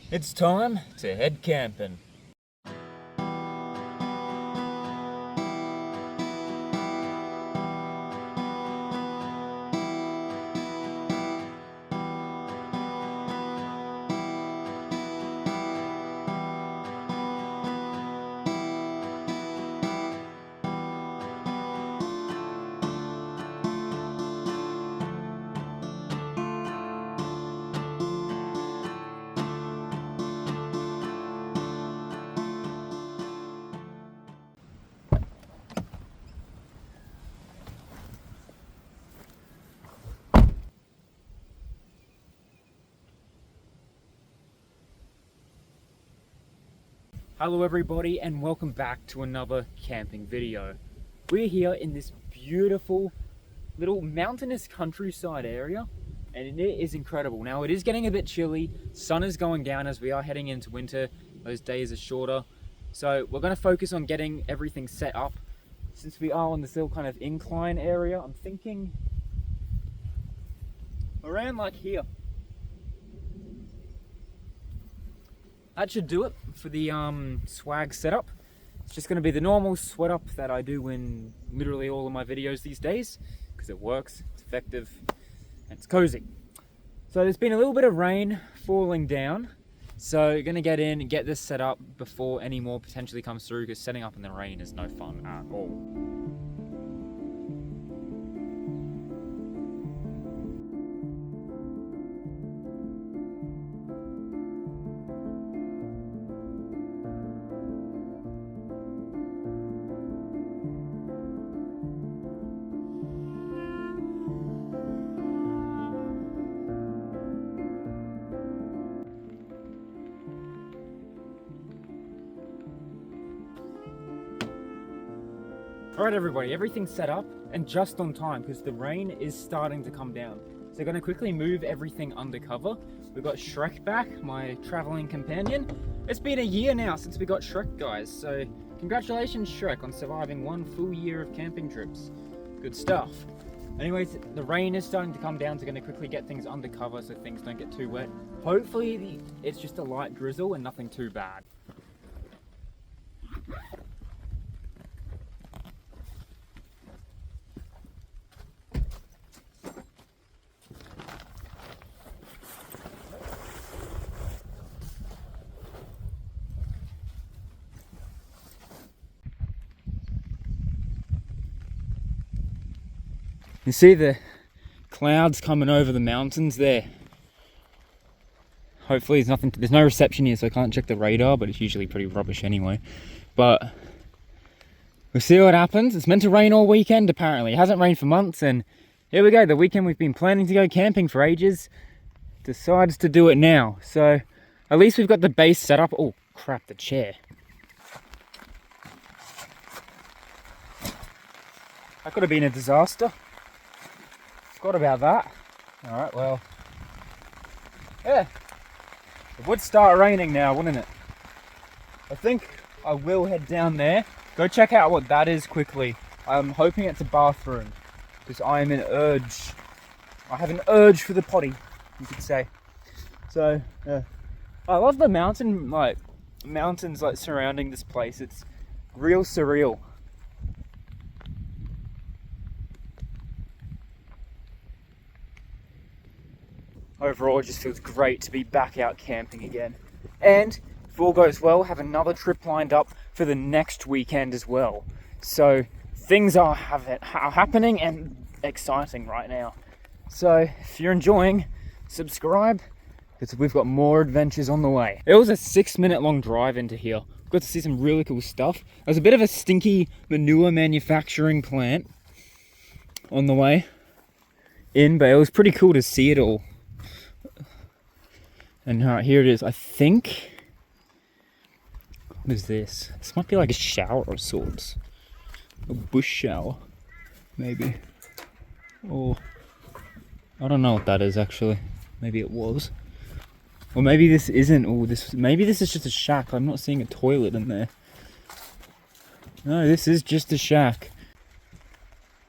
It's time to head camping. Hello everybody and welcome back to another camping video. We're here in this beautiful little mountainous countryside area and it is incredible. Now it is getting a bit chilly, sun is going down as we are heading into winter, those days are shorter. So we're going to focus on getting everything set up. Since we are on this little kind of incline area, I'm thinking around like here. That should do it for the swag setup. It's just going to be the normal sweat up that I do in literally all of my videos these days because it works, it's effective, and it's cozy. So there's been a little bit of rain falling down, so going to get in and get this set up before any more potentially comes through because setting up in the rain is no fun at all. Alright everybody, everything's set up and just on time because the rain is starting to come down. So going to quickly move everything under cover. We've got Shrek back, my traveling companion. It's been a year now since we got Shrek, guys, so congratulations Shrek on surviving one full year of camping trips. Good stuff. Anyways, the rain is starting to come down, so going to quickly get things under cover so things don't get too wet. Hopefully it's just a light drizzle and nothing too bad. You see the clouds coming over the mountains there. Hopefully there's no reception here, so I can't check the radar, but it's usually pretty rubbish anyway. But we'll see what happens. It's meant to rain all weekend apparently. It hasn't rained for months, and here we go. The weekend we've been planning to go camping for ages decides to do it now. So at least we've got the base set up. Oh crap, the chair. That could have been a disaster. Forgot about that. Alright, well, yeah, it would start raining now, wouldn't it? I think I will head down there, go check out what that is quickly. I'm hoping it's a bathroom because I am in urge. I have an urge for the potty, you could say. So yeah, I love the mountains like surrounding this place. It's real surreal. Overall, it just feels great to be back out camping again. And if all goes well, have another trip lined up for the next weekend as well. So things are happening and exciting right now. So if you're enjoying, subscribe because we've got more adventures on the way. It was a 6-minute long drive into here. Got to see some really cool stuff. There's a bit of a stinky manure manufacturing plant on the way in, but it was pretty cool to see it all. And here it is, I think. What is this? This might be like a shower of sorts. A bush shower, maybe. Or, I don't know what that is actually. Maybe it was. Or maybe this isn't. Oh, maybe this is just a shack. I'm not seeing a toilet in there. No, this is just a shack.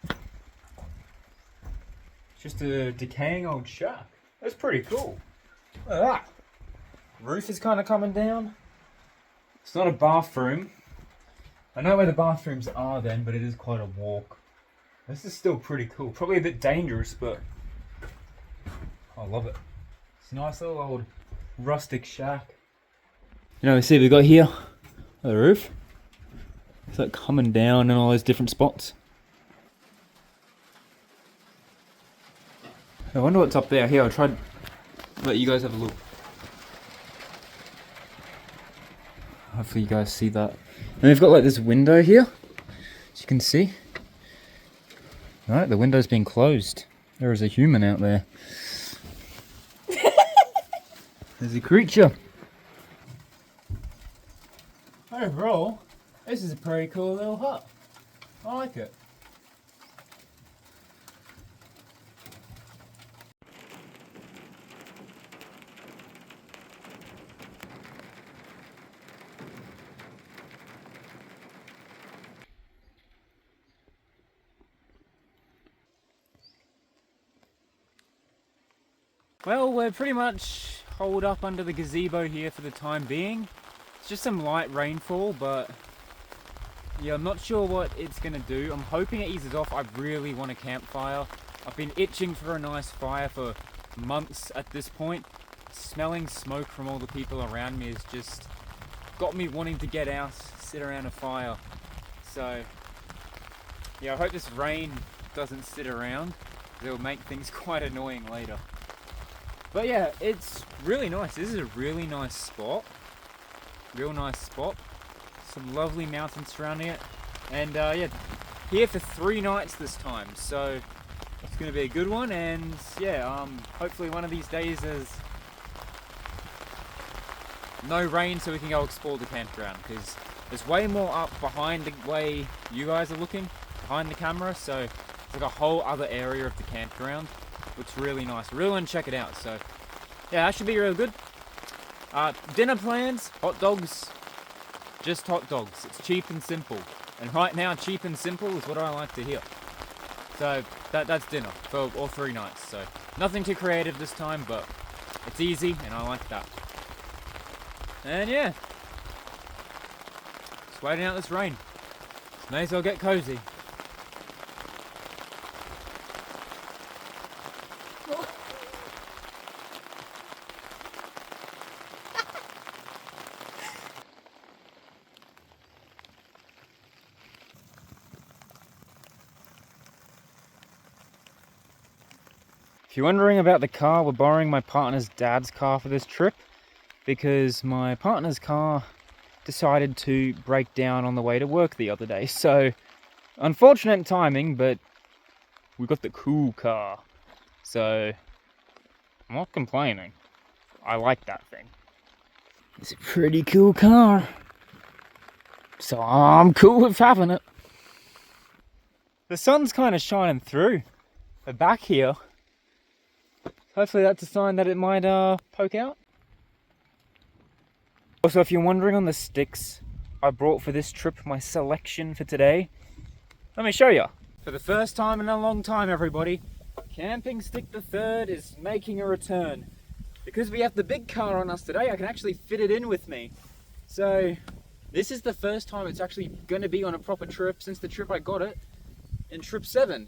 It's just a decaying old shack. That's pretty cool. Look at that. Roof is kind of coming down. It's not a bathroom. I know where the bathrooms are then, but it is quite a walk. This is still pretty cool. Probably a bit dangerous, but I love it. It's a nice little old rustic shack. You know, see, we got here the roof. It's like coming down in all those different spots. I wonder what's up there. Here, I'll try to let you guys have a look. Hopefully you guys see that. And they've got like this window here, as you can see. No, the window's been closed. There is a human out there. There's a creature. Overall, this is a pretty cool little hut. I like it. Well, we're pretty much holed up under the gazebo here for the time being. It's just some light rainfall, but yeah, I'm not sure what it's gonna do. I'm hoping it eases off. I really want a campfire. I've been itching for a nice fire for months at this point. Smelling smoke from all the people around me has just got me wanting to get out, sit around a fire. So yeah, I hope this rain doesn't sit around. It'll make things quite annoying later. But yeah, it's really nice. This is a really nice spot. Real nice spot. Some lovely mountains surrounding it. And yeah, here for 3 nights this time. So it's going to be a good one. And yeah, hopefully one of these days there's no rain so we can go explore the campground. Because there's way more up behind the way you guys are looking, behind the camera. So it's like a whole other area of the campground. Looks really nice. Really want to check it out. So yeah, that should be real good. Dinner plans, hot dogs, just hot dogs. It's cheap and simple. And right now, cheap and simple is what I like to hear. So that's dinner for all 3 nights. So nothing too creative this time, but it's easy and I like that. And yeah, just waiting out this rain. May as well get cozy. If you're wondering about the car, we're borrowing my partner's dad's car for this trip because my partner's car decided to break down on the way to work the other day. So, unfortunate timing, but we got the cool car. So, I'm not complaining. I like that thing. It's a pretty cool car. So, I'm cool with having it. The sun's kind of shining through the back here. Hopefully that's a sign that it might poke out. Also, if you're wondering on the sticks I brought for this trip, my selection for today, let me show you. For the first time in a long time, everybody, Camping Stick the Third is making a return. Because we have the big car on us today, I can actually fit it in with me. So this is the first time it's actually going to be on a proper trip since the trip I got it in trip 7.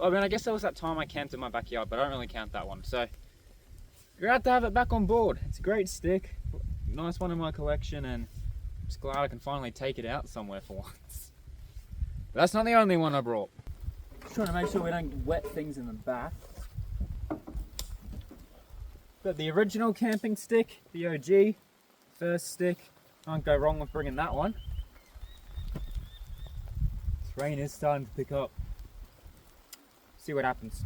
I mean, I guess that was that time I camped in my backyard, but I don't really count that one. So, glad to have it back on board. It's a great stick, nice one in my collection, and I'm just glad I can finally take it out somewhere for once. But that's not the only one I brought. Just trying to make sure we don't wet things in the back. Got the original camping stick, the OG, first stick. Can't go wrong with bringing that one. This rain is starting to pick up. See what happens.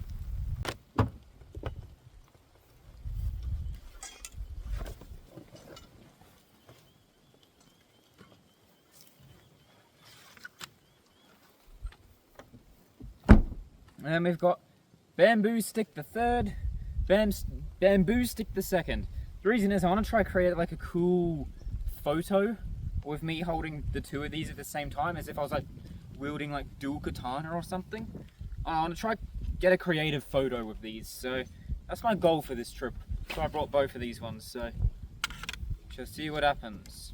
And then we've got Bamboo Stick the Third, Bamboo Stick the Second. The reason is I want to try to create like a cool photo with me holding the 2 of these at the same time, as if I was like wielding like dual katana or something. I want to try get a creative photo with these, so that's my goal for this trip. So I brought both of these ones. So Shall see what happens.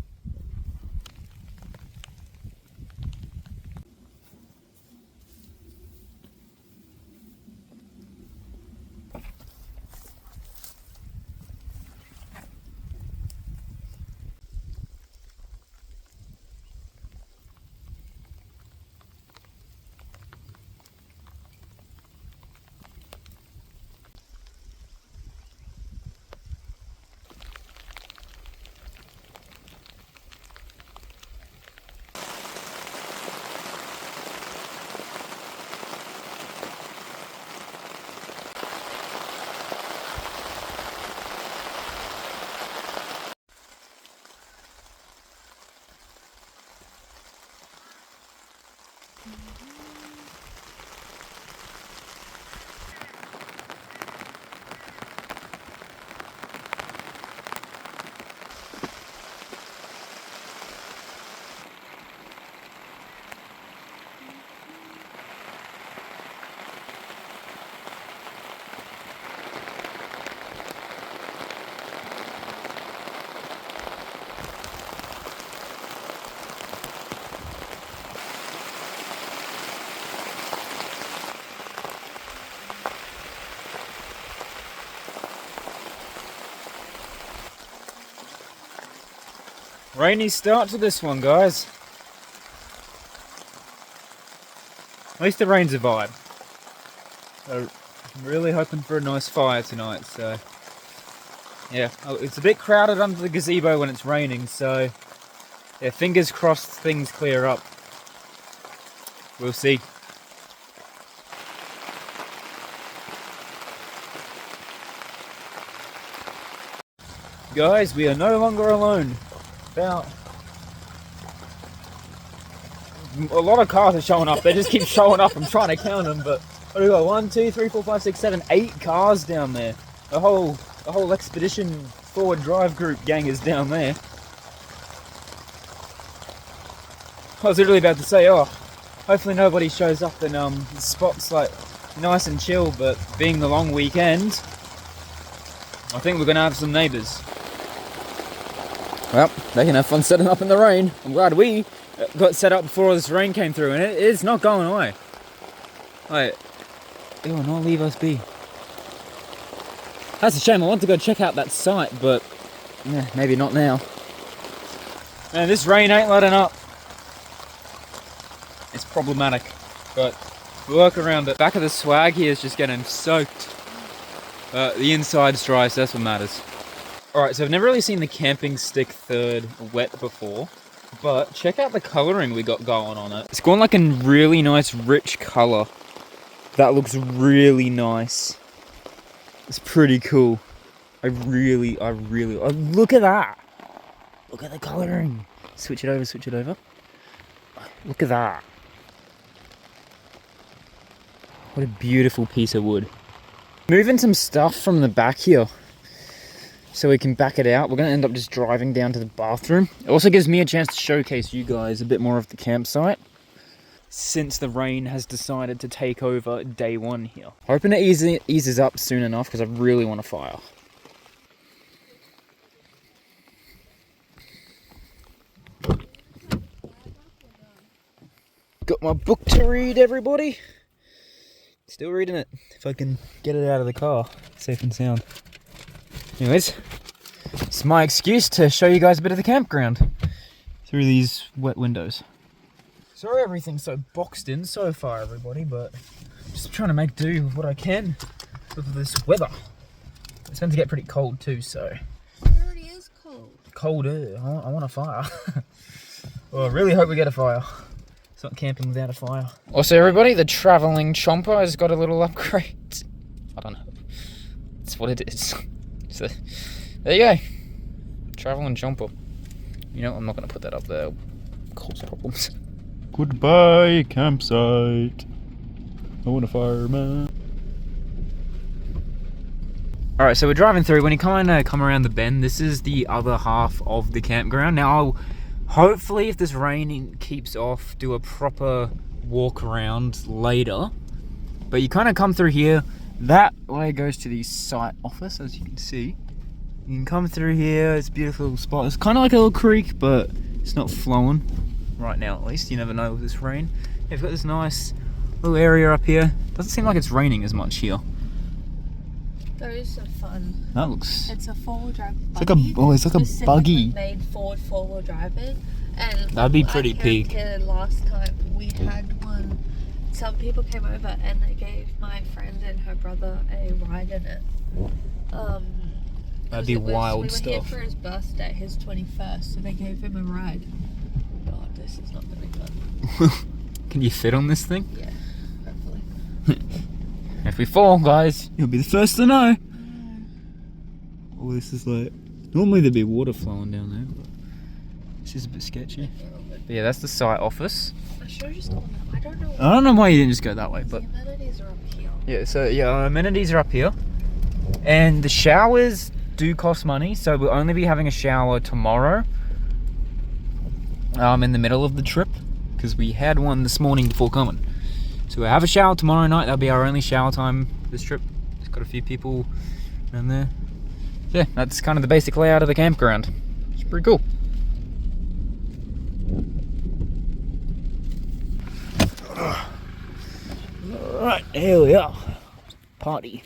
Rainy start to this one, guys. At least the rain's a vibe. So I'm really hoping for a nice fire tonight, so yeah. Oh, it's a bit crowded under the gazebo when it's raining, so yeah, fingers crossed things clear up. We'll see. Guys, we are no longer alone. About a lot of cars are showing up. They just keep showing up. I'm trying to count them, but what do we got? 1, 2, 3, 4, 5, 6, 7, 8 cars down there. The whole expedition forward drive group gang is down there. I was literally about to say, oh, hopefully nobody shows up and the spot's like nice and chill, but being the long weekend, I think we're gonna have some neighbours. Well, they can have fun setting up in the rain. I'm glad we got set up before all this rain came through, and it's not going away. Like, it will not leave us be. That's a shame. I want to go check out that site, but yeah, maybe not now. Man, this rain ain't letting up. It's problematic, but we work around it. Back of the swag here is just getting soaked. The inside's dry, so that's what matters. Alright, so I've never really seen the camping stick third wet before, but check out the colouring we got going on it. It's going like a really nice rich colour. That looks really nice. It's pretty cool. I really, oh, look at that! Look at the colouring! Switch it over. Look at that. What a beautiful piece of wood. Moving some stuff from the back here, so we can back it out. We're going to end up just driving down to the bathroom. It also gives me a chance to showcase you guys a bit more of the campsite, since the rain has decided to take over day one here. Hoping it eases up soon enough, because I really want a fire. Got my book to read, everybody. Still reading it, if I can get it out of the car, safe and sound. Anyways, it's my excuse to show you guys a bit of the campground through these wet windows. Sorry everything's so boxed in so far, everybody, but I'm just trying to make do with what I can with this weather. It's going to get pretty cold too, so... It already is cold. Colder. I want a fire. Well, I really hope we get a fire. It's not camping without a fire. Also, everybody, the travelling chomper has got a little upgrade. I don't know. It's what it is. So, there you go. Travelling chomper. You know, I'm not going to put that up there. It'll cause problems. Goodbye, campsite. I want a fireman. Alright, so we're driving through. When you kind of come around the bend, this is the other half of the campground. Now, I'll hopefully, if this rain keeps off, do a proper walk around later. But you kind of come through here. That way goes to the site office, as you can see. You can come through here. It's a beautiful little spot. It's kind of like a little creek, but it's not flowing right now. At least you never know with this rain. You've got this nice little area up here. Doesn't seem like it's raining as much here. Those are fun. That looks. It's a four-wheel drive It's buggy. it's like a buggy. Made for four-wheel driving, and That'd be pretty I big. here last time we had one. Some people came over and they gave my friend and her brother a ride in it. That'd be wild we were stuff. here for his birthday, his 21st, so they gave him a ride. God, this is not gonna be fun. Can you fit on this thing? Yeah, hopefully. If we fall, guys, you'll be the first to know. Oh, this is like... Normally there'd be water flowing down there, but it's just a bit sketchy. But yeah, that's the site office. I should have just gone that way. I don't know why you didn't just go that way, but... The amenities are up here. Yeah, so yeah, our amenities are up here. And the showers do cost money, so we'll only be having a shower tomorrow. In the middle of the trip, because we had one this morning before coming. So we'll have a shower tomorrow night. That'll be our only shower time this trip. Just got a few people around there. Yeah, that's kind of the basic layout of the campground. It's pretty cool. Alright, here we are. Party.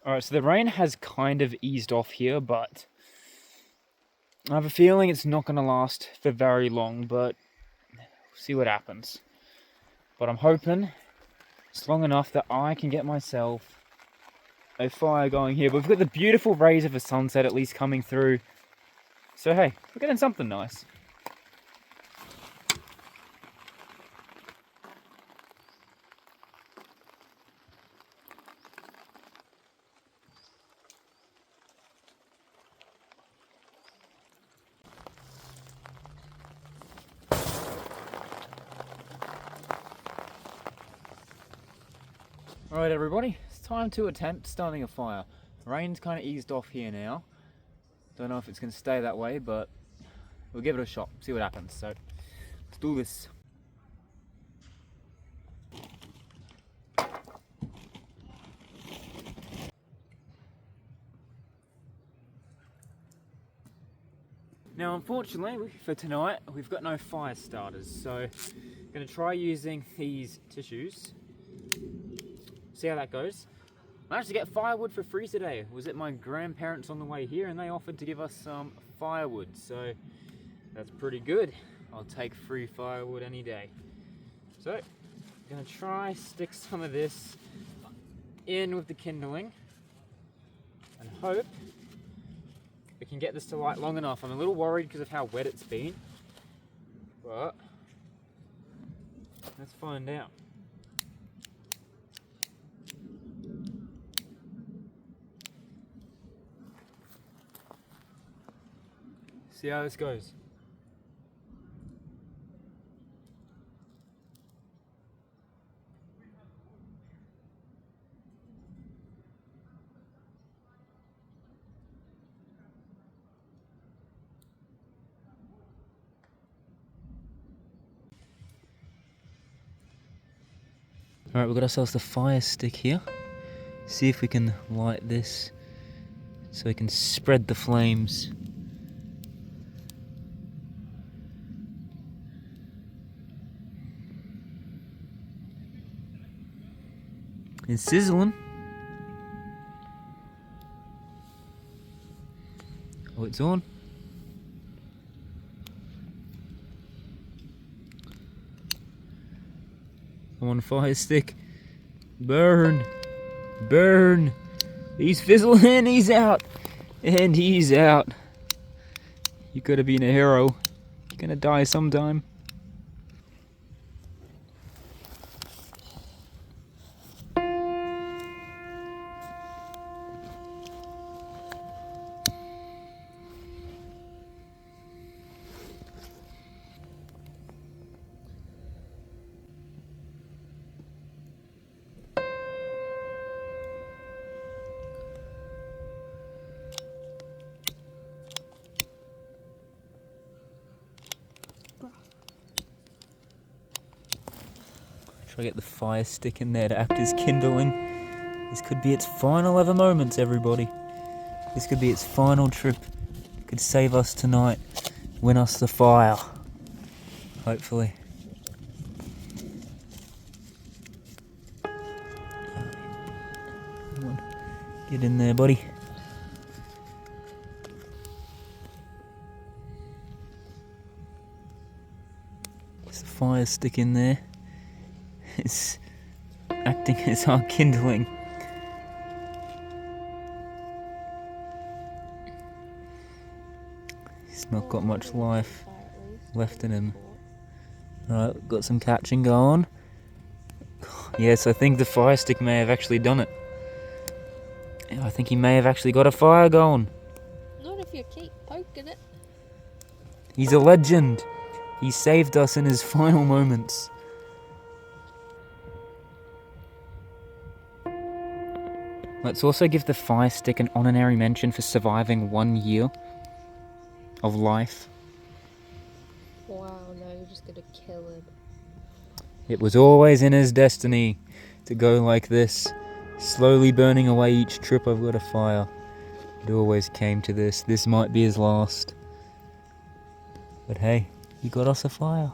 Alright, so the rain has kind of eased off here, but I have a feeling it's not going to last for very long, but we'll see what happens. But I'm hoping it's long enough that I can get myself a fire going here. But we've got the beautiful rays of a sunset at least coming through. So hey, we're getting something nice. Alright everybody, it's time to attempt starting a fire. The rain's kind of eased off here now. Don't know if it's going to stay that way, but we'll give it a shot, see what happens. So, let's do this. Now unfortunately, for tonight, we've got no fire starters, so I'm going to try using these tissues. See how that goes. I managed to get firewood for free today. I was at my grandparents on the way here and they offered to give us some firewood, so that's pretty good. I'll take free firewood any day. So, I'm gonna try stick some of this in with the kindling and hope we can get this to light long enough. I'm a little worried because of how wet it's been, but let's find out. See how this goes. Alright, we've got ourselves the fire stick here. See if we can light this so we can spread the flames. It's sizzling. Oh, it's on. I'm on a fire stick. Burn. Burn. He's fizzling. He's out. And he's out. You could have been a hero. You're gonna die sometime. Try to get the fire stick in there to act as kindling. This could be its final ever moments, everybody. This could be its final trip. It could save us tonight. Win us the fire. Hopefully. Come on. Get in there, buddy. There's the fire stick in there. It's acting as our kindling. He's not got much life left in him. Alright, got some catching going. Yes, I think the fire stick may have actually done it. I think he may have actually got a fire going. Not if you keep poking it. He's a legend. He saved us in his final moments. Let's also give the fire stick an honorary mention for surviving 1 year of life. Wow, no, you're just gonna kill him. It was always in his destiny to go like this, slowly burning away each trip I've got a fire. It always came to this. This might be his last. But hey, he got us a fire.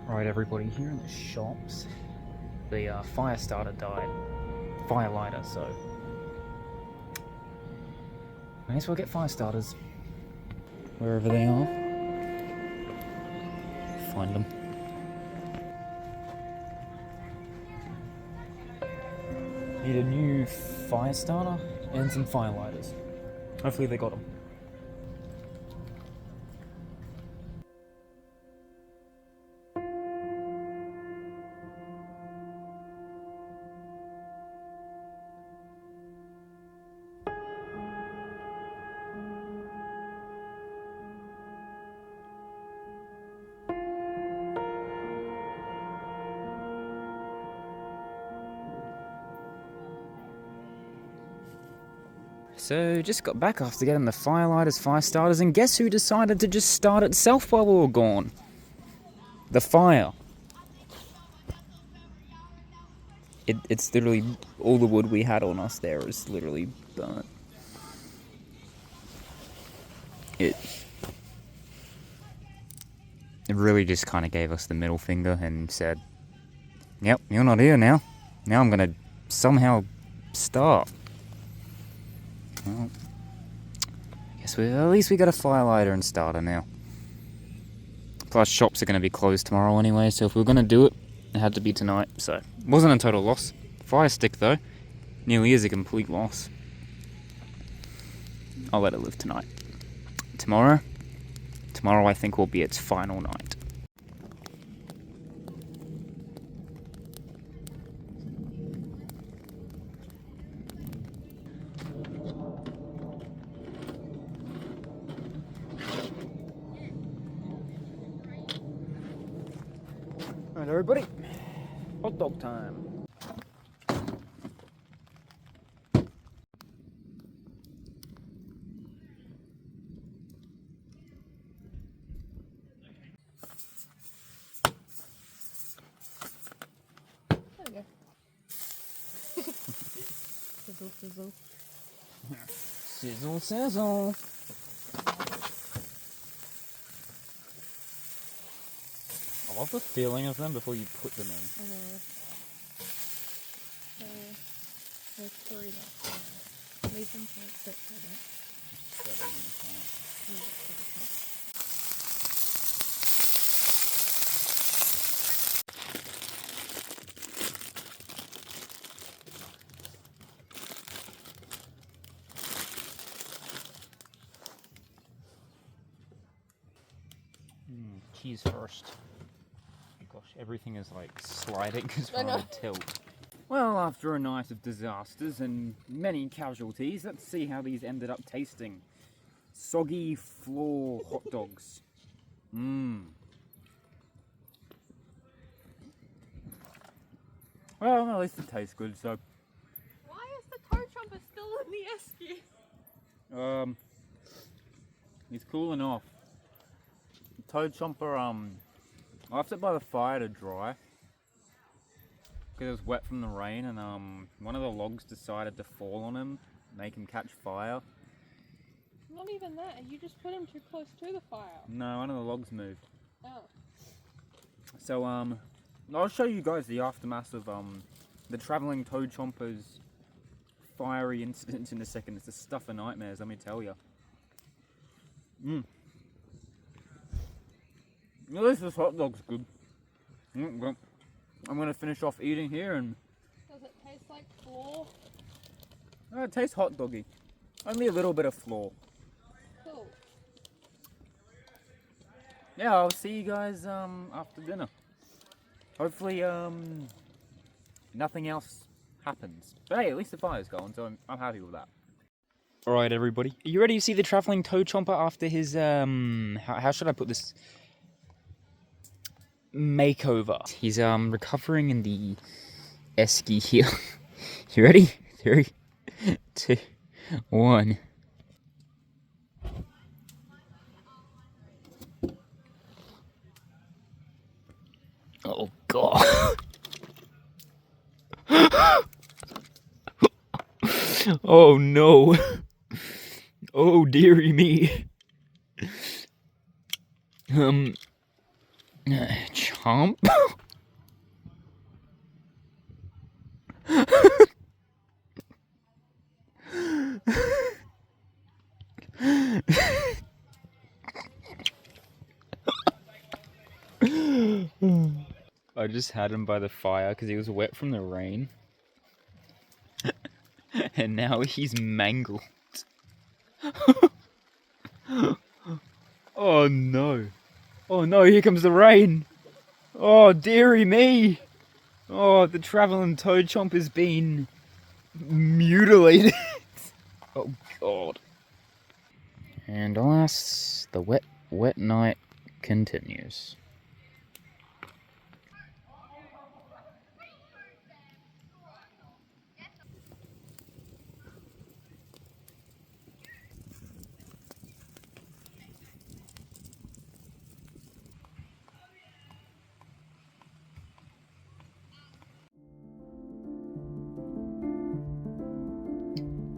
Right, everybody, here in the shops, the fire starter died. Fire lighter, so may as well get fire starters wherever they are. Find them. Need a new fire starter and some fire lighters. Hopefully they got them. So, just got back after getting the firelighters, fire starters, and guess who decided to just start itself while we were gone? The fire. It's literally, all the wood we had on us there is literally burnt. It really just kind of gave us the middle finger and said, yep, you're not here now. Now I'm going to somehow start. Well, I guess at least we got a firelighter and starter now. Plus, shops are going to be closed tomorrow anyway, so if we were going to do it, it had to be tonight. So, it wasn't a total loss. Fire stick, though, nearly is a complete loss. I'll let it live tonight. Tomorrow I think will be its final night. Alright, everybody, hot dog time. sizzle. Sizzle, sizzle. I love the feeling of them before you put them in. I know. So, there's 3 left. Leave them for a bit for that. Cheese first. Gosh, everything is like sliding because we're I know. on a tilt. Well, after a night of disasters and many casualties, let's see how these ended up tasting. Soggy floor hot dogs. Mmm. Well, at least it tastes good, so... Why is the toe chomper still in the esky? He's cooling off. The toad chomper, I left it by the fire to dry. Because it was wet from the rain, and one of the logs decided to fall on him, make him catch fire. Not even that, you just put him too close to the fire. No, one of the logs moved. Oh. So, I'll show you guys the aftermath of the travelling toad chomper's fiery incident in a second. It's the stuff of nightmares, let me tell you. At least this hot dog's good. Well, I'm going to finish off eating here and... Does it taste like floor? it tastes hot doggy. Only a little bit of flour. Cool. Yeah, I'll see you guys after dinner. Hopefully nothing else happens. But hey, at least the fire's going, so I'm happy with that. Alright everybody, are you ready to see the travelling toad chomper after his how should I put this? Makeover. He's recovering in the esky here. You ready? 3, 2, 1. Oh god. Oh no. Oh dearie me. Chomp. I just had him by the fire because he was wet from the rain. And now he's mangled. Oh no. Oh no, here comes the rain. Oh dearie me. Oh, the travelling toad chomper's been mutilated. Oh god. And alas, the wet night continues.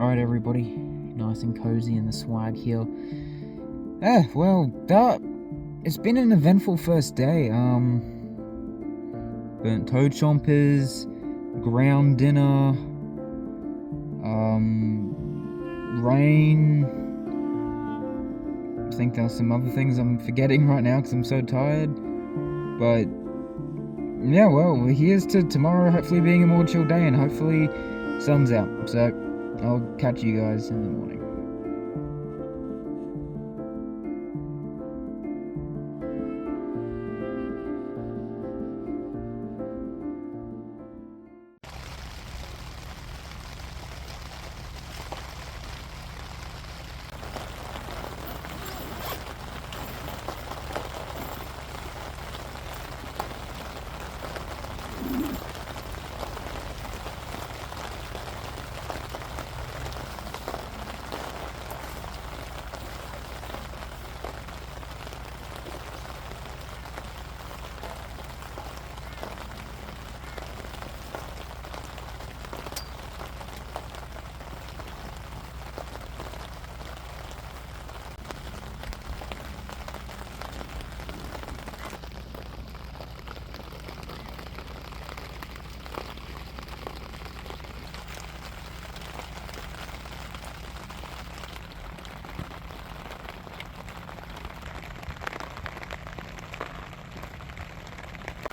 Alright everybody, nice and cozy in the swag here. Well, it's been an eventful first day. Burnt toad chompers, ground dinner, rain. I think there's some other things I'm forgetting right now because I'm so tired. But yeah, well, here's to tomorrow hopefully being a more chill day and hopefully sun's out. So I'll catch you guys in the morning.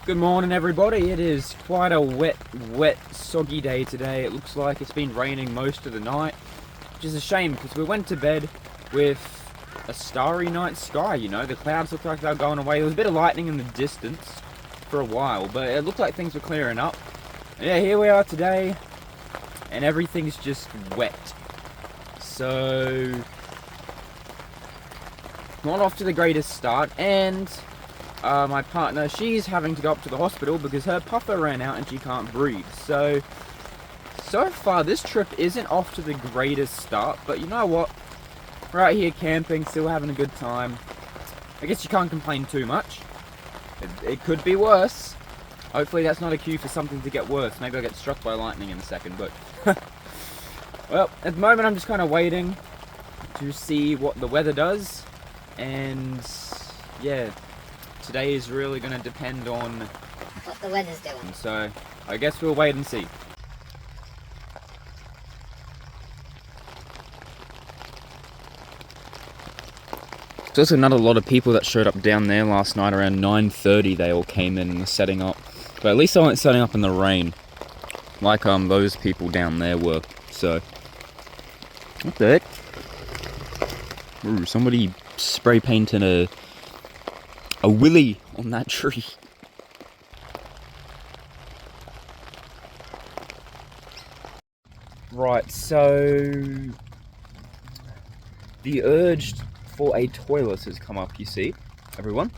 Good morning, everybody. It is quite a wet, soggy day today. It looks like it's been raining most of the night, which is a shame because we went to bed with a starry night sky, you know. The clouds looked like they were going away. There was a bit of lightning in the distance for a while, but it looked like things were clearing up. And yeah, here we are today, and everything's just wet. So, not off to the greatest start, and my partner, she's having to go up to the hospital because her puffer ran out and she can't breathe. So far this trip isn't off to the greatest start, but you know what? We're out here camping, still having a good time. I guess you can't complain too much. It could be worse. Hopefully that's not a cue for something to get worse. Maybe I'll get struck by lightning in a second, but well, at the moment I'm just kind of waiting to see what the weather does, and yeah, today is really going to depend on what the weather's doing. So I guess we'll wait and see. There's also not a lot of people that showed up down there last night. Around 9:30 they all came in and were setting up. But at least they weren't setting up in the rain like those people down there were. So what the heck? Ooh, somebody spray painted a willy on that tree. Right, so the urge for a toilet has come up, you see, everyone.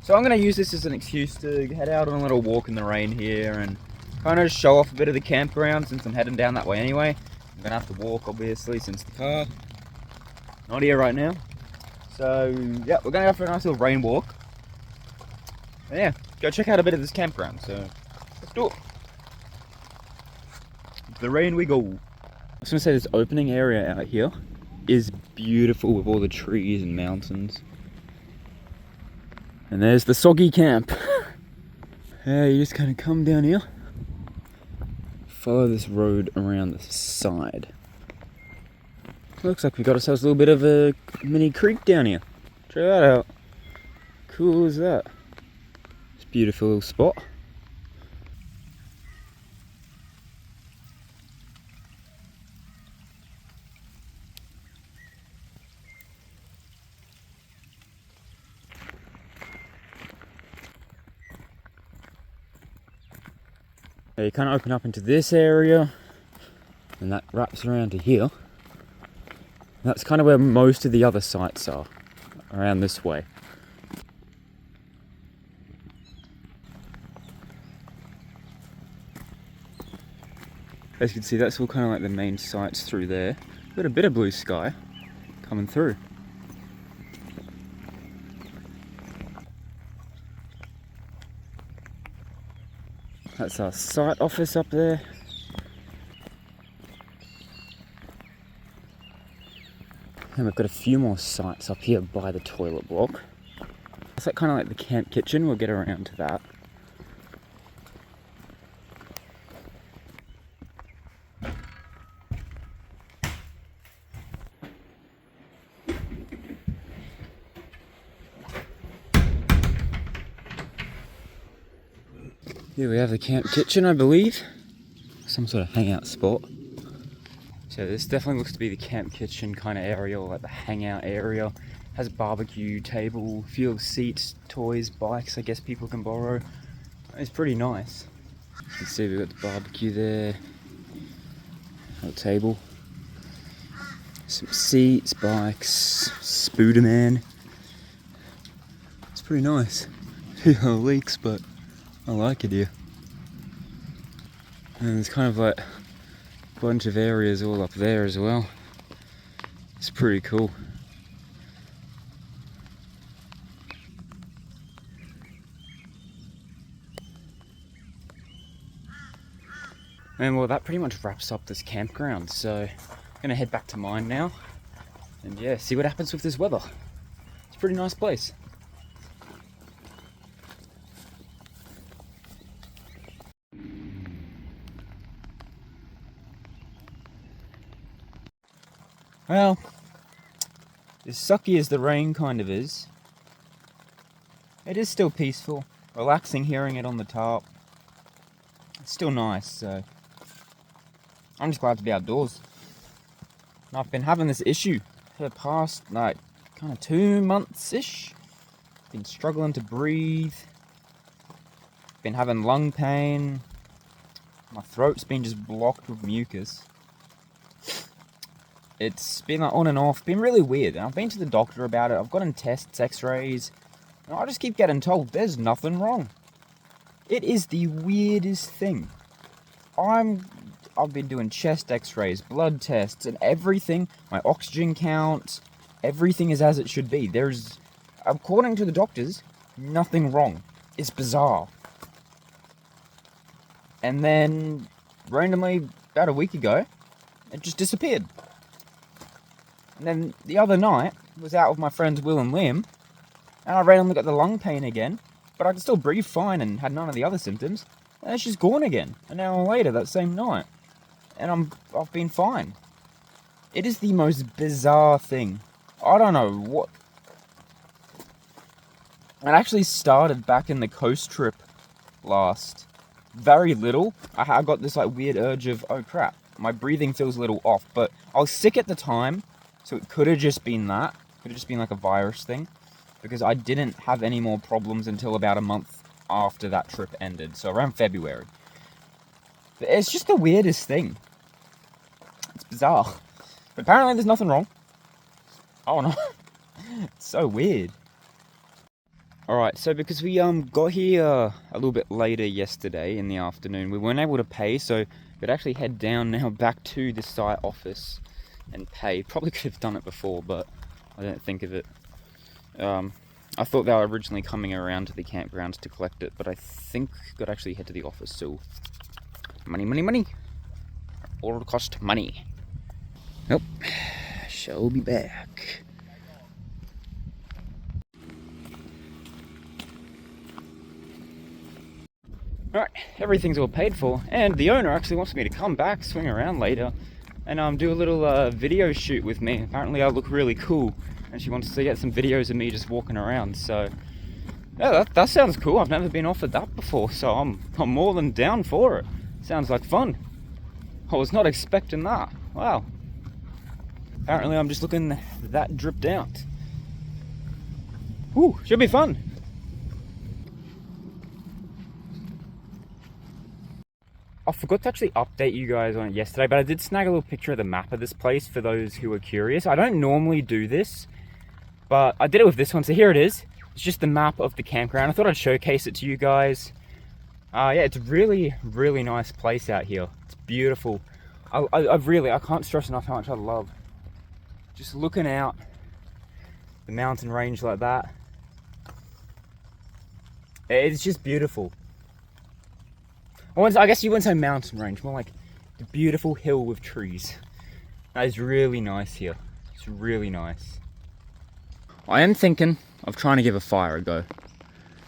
So I'm going to use this as an excuse to head out on a little walk in the rain here and kind of show off a bit of the campground since I'm heading down that way anyway. I'm going to have to walk, obviously, since the car not here right now. So yeah, we're going to go for a nice little rain walk. And yeah, go check out a bit of this campground, so let's do it. Into the rain we go. I was going to say, this opening area out here is beautiful with all the trees and mountains. And there's the soggy camp. Yeah, you just kind of come down here, follow this road around the side. Looks like we got ourselves a little bit of a mini creek down here. Check that out. Cool as that. It's a beautiful little spot. Yeah, you kind of open up into this area, and that wraps around to here. That's kind of where most of the other sites are, around this way. As you can see, that's all kind of like the main sites through there. Got a bit of blue sky coming through. That's our site office up there. And we've got a few more sites up here by the toilet block. It's like kind of like the camp kitchen. We'll get around to that. Here we have the camp kitchen, I believe. Some sort of hangout spot. So this definitely looks to be the camp kitchen kind of area, or like the hangout area. Has a barbecue table, few of seats, toys, bikes I guess people can borrow. It's pretty nice. You can see we've got the barbecue there. A table. Some seats, bikes, Spooderman. It's pretty nice. It leaks, but I like it here. And there's kind of like a bunch of areas all up there as well. It's pretty cool. And well, that pretty much wraps up this campground. So I'm gonna head back to mine now. And yeah, see what happens with this weather. It's a pretty nice place. Well, as sucky as the rain kind of is, it is still peaceful. Relaxing hearing it on the top. It's still nice, so I'm just glad to be outdoors. And I've been having this issue for the past, like, kind of 2 months-ish. Been struggling to breathe. Been having lung pain. My throat's been just blocked with mucus. It's been like on and off, been really weird. And I've been to the doctor about it. I've gotten tests, x-rays, and I just keep getting told there's nothing wrong. It is the weirdest thing. I've been doing chest x-rays, blood tests, and everything. My oxygen count, everything is as it should be. There's, according to the doctors, nothing wrong. It's bizarre. And then, randomly, about a week ago, it just disappeared. And then the other night, I was out with my friends Will and Liam, and I randomly got the lung pain again, but I could still breathe fine and had none of the other symptoms, and it's just gone again, an hour later that same night. And I've been fine. It is the most bizarre thing. I don't know what... It actually started back in the coast trip last. Very little. I got this like weird urge of, oh crap, my breathing feels a little off, but I was sick at the time, so it could have just been that. Could have just been like a virus thing, because I didn't have any more problems until about a month after that trip ended, so around February. But it's just the weirdest thing. It's bizarre. But apparently there's nothing wrong. Oh no. It's so weird. Alright, so because we got here a little bit later yesterday in the afternoon, we weren't able to pay, so we'd actually head down now back to the site office and pay. Probably could have done it before, but I didn't think of it. I thought they were originally coming around to the campgrounds to collect it, but I think got to actually head to the office, so money, money, money. All cost money. Nope. Shall be back. Alright, everything's all paid for, and the owner actually wants me to come back, swing around later, and do a little video shoot with me. Apparently I look really cool, and she wants to get some videos of me just walking around, so... Yeah, that sounds cool. I've never been offered that before, so I'm more than down for it. Sounds like fun. I was not expecting that. Wow. Apparently I'm just looking that dripped out. Whew, should be fun. I forgot to actually update you guys on it yesterday, but I did snag a little picture of the map of this place for those who are curious. I don't normally do this, but I did it with this one, so here it is. It's just the map of the campground. I thought I'd showcase it to you guys. Yeah, it's a really, really nice place out here. It's beautiful. I can't stress enough how much I love just looking out the mountain range like that. It's just beautiful. I guess you wouldn't say mountain range, more like the beautiful hill with trees. That is really nice here. It's really nice. I am thinking of trying to give a fire a go.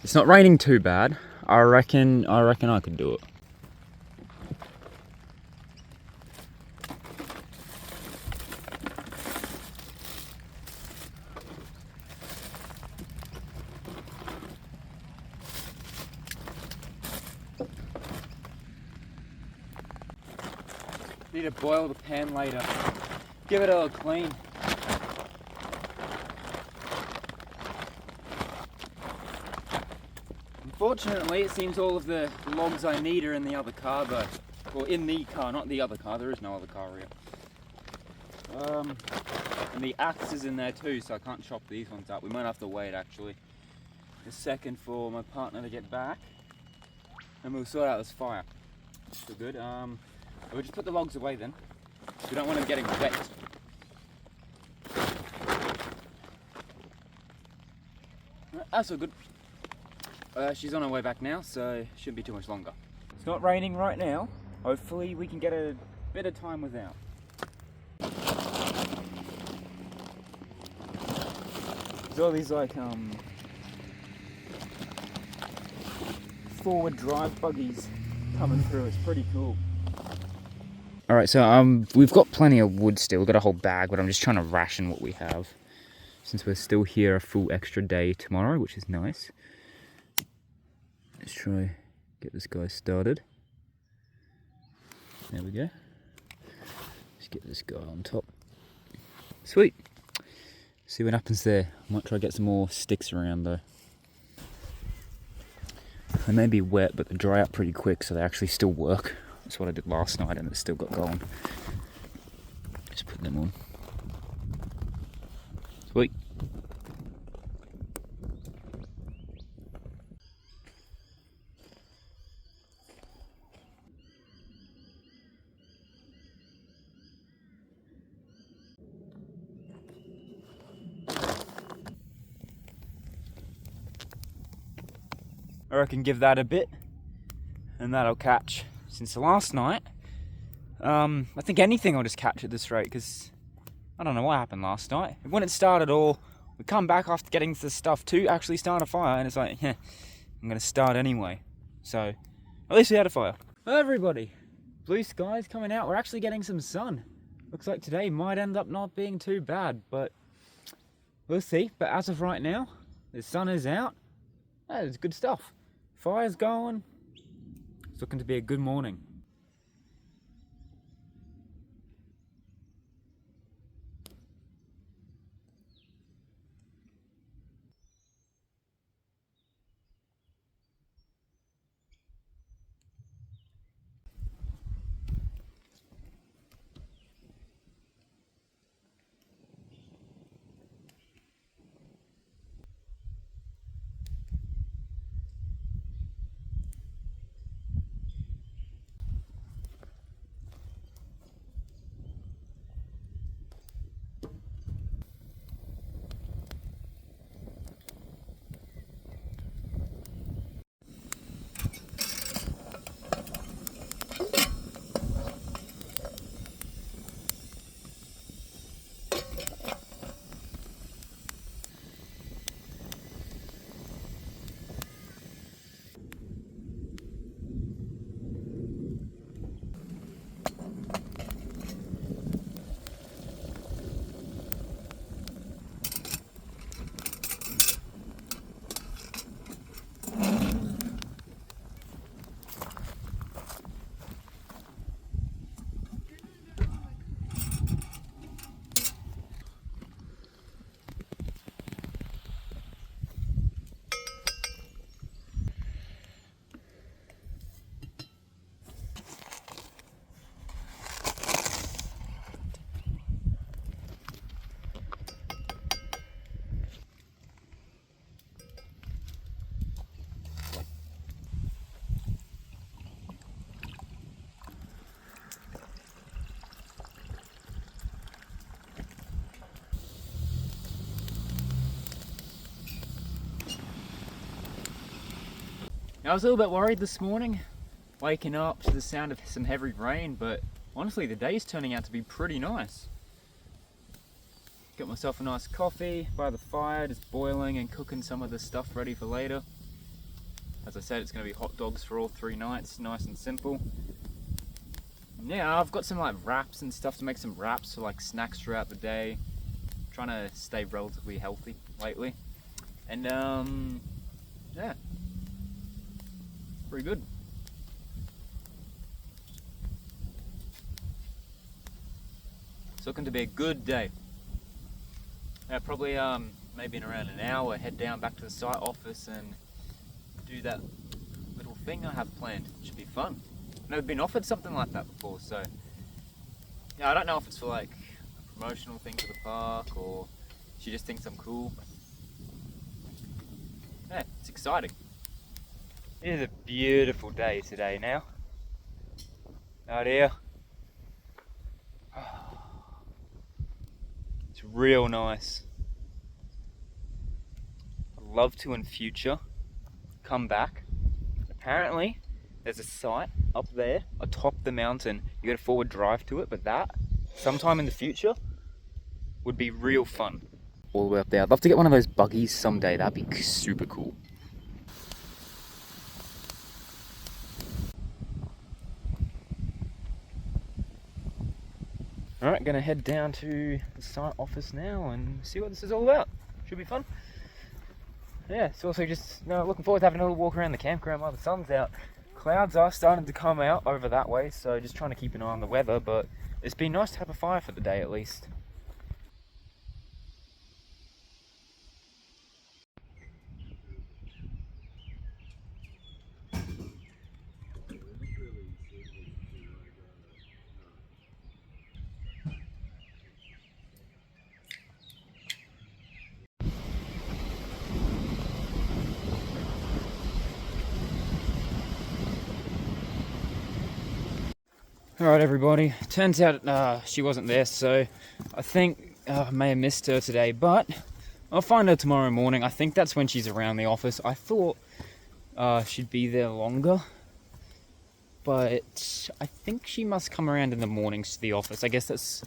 It's not raining too bad. I reckon I could do it. Need to boil the pan later. Give it a little clean. Unfortunately, it seems all of the logs I need are in the other car though. Well, in the car, not the other car. There is no other car here. And the axe is in there too, so I can't chop these ones up. We might have to wait actually a second for my partner to get back, and we'll sort out this fire. So good. We'll just put the logs away then. We don't want them getting wet. That's all good. She's on her way back now, so shouldn't be too much longer. It's not raining right now. Hopefully we can get a bit of time without. There's all these like forward drive buggies coming through. It's pretty cool. Alright, so we've got plenty of wood still. We've got a whole bag, but I'm just trying to ration what we have, since we're still here a full extra day tomorrow, which is nice. Let's try get this guy started. There we go. Let's get this guy on top. Sweet. See what happens there. Might try to get some more sticks around though. They may be wet, but they dry out pretty quick, so they actually still work. That's what I did last night, and it still got going. Just put them on. Sweet. I reckon give that a bit, and that'll catch. Since last night, I think anything will just catch at this rate, because I don't know what happened last night. When it started all, we come back after getting to the stuff to actually start a fire, and it's like, yeah, I'm gonna start anyway. So, at least we had a fire. Well, everybody, blue skies coming out. We're actually getting some sun. Looks like today might end up not being too bad, but we'll see. But as of right now, the sun is out. That is good stuff. Fire's going. It's looking to be a good morning. I was a little bit worried this morning, waking up to the sound of some heavy rain, but honestly the day's turning out to be pretty nice. Got myself a nice coffee by the fire, just boiling and cooking some of the stuff ready for later. As I said, it's going to be hot dogs for all 3 nights, nice and simple. Yeah, I've got some like wraps and stuff to make some wraps for like snacks throughout the day. Trying to stay relatively healthy lately. And yeah. Pretty good. It's looking to be a good day. Yeah, probably maybe in around an hour head down back to the site office and do that little thing I have planned. It should be fun. I've never been offered something like that before, so yeah, I don't know if it's for like a promotional thing for the park or she just thinks I'm cool. Yeah, it's exciting. It is a beautiful day today now. Out here. It's real nice. I'd love to in future come back. Apparently there's a site up there atop the mountain. You get a forward drive to it, but that sometime in the future would be real fun. All the way up there. I'd love to get one of those buggies someday. That'd be super cool. Alright, gonna head down to the site office now and see what this is all about. Should be fun. yeah, it's also just looking forward to having a little walk around the campground while the sun's out. Clouds are starting to come out over that way, so just trying to keep an eye on the weather, but it's been nice to have a fire for the day at least. Alright everybody, turns out she wasn't there, so I think I may have missed her today, but I'll find her tomorrow morning. I think that's when she's around the office. I thought she'd be there longer, but I think she must come around in the mornings to the office. I guess that's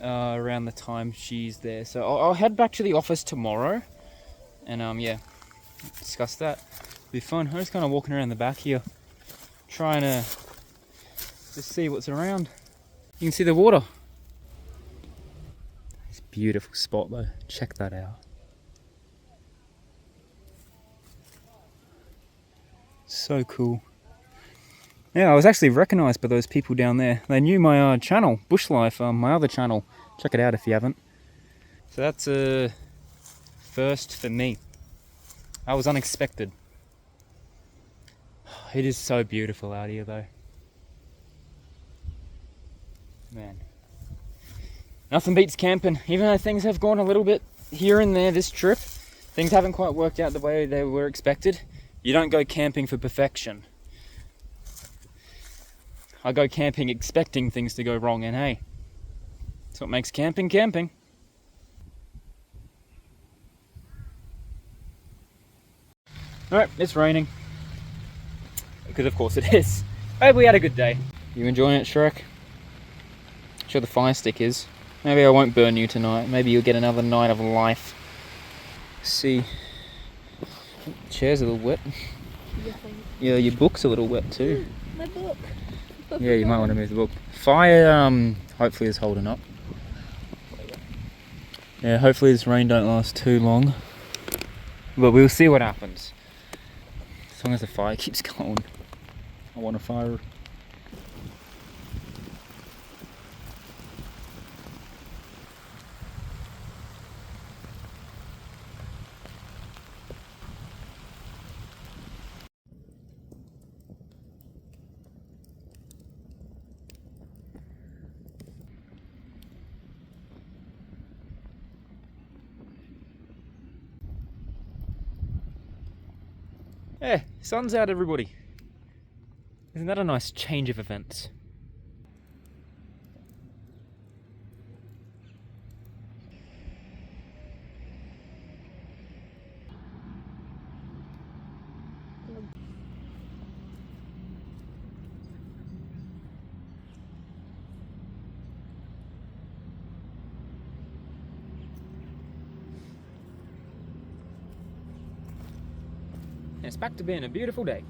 around the time she's there. So I'll head back to the office tomorrow, and yeah, discuss that. Be fun. I'm just kind of walking around the back here, trying to just see what's around. You can see the water. It's a beautiful spot though. Check that out. So cool. Yeah, I was actually recognised by those people down there. They knew my channel, Bush Life, my other channel. Check it out if you haven't. So that's a first for me. That was unexpected. It is so beautiful out here though. Man. Nothing beats camping. Even though things have gone a little bit here and there this trip, things haven't quite worked out the way they were expected. You don't go camping for perfection. I go camping expecting things to go wrong, and hey, that's what makes camping camping. Alright, it's raining. Because of course it is. Hey, we had a good day. You enjoying it, Shrek? Sure the fire stick is. Maybe I won't burn you tonight. Maybe you'll get another night of life. See. The chair's a little wet. Yeah, your book's a little wet too. My book. Yeah, you might want to move the book. Fire, hopefully is holding up. Yeah, hopefully this rain don't last too long. But we'll see what happens. As long as the fire keeps going. I want a fire. Yeah, sun's out everybody. Isn't that a nice change of events? And it's back to being a beautiful day.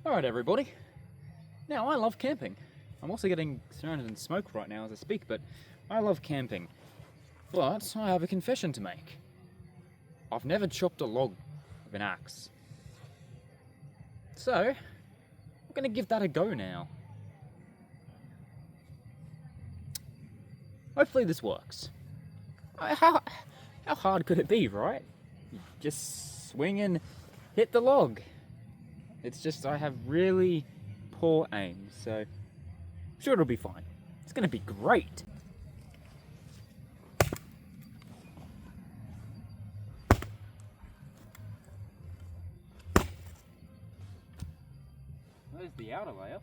Alright everybody, now I love camping. I'm also getting surrounded in smoke right now as I speak, but I love camping. But I have a confession to make. I've never chopped a log with an axe. So, I'm gonna give that a go now. Hopefully this works. How hard could it be, right? You just swing and hit the log. It's just I have really poor aim, so I'm sure it'll be fine. It's gonna be great. There's the outer layer.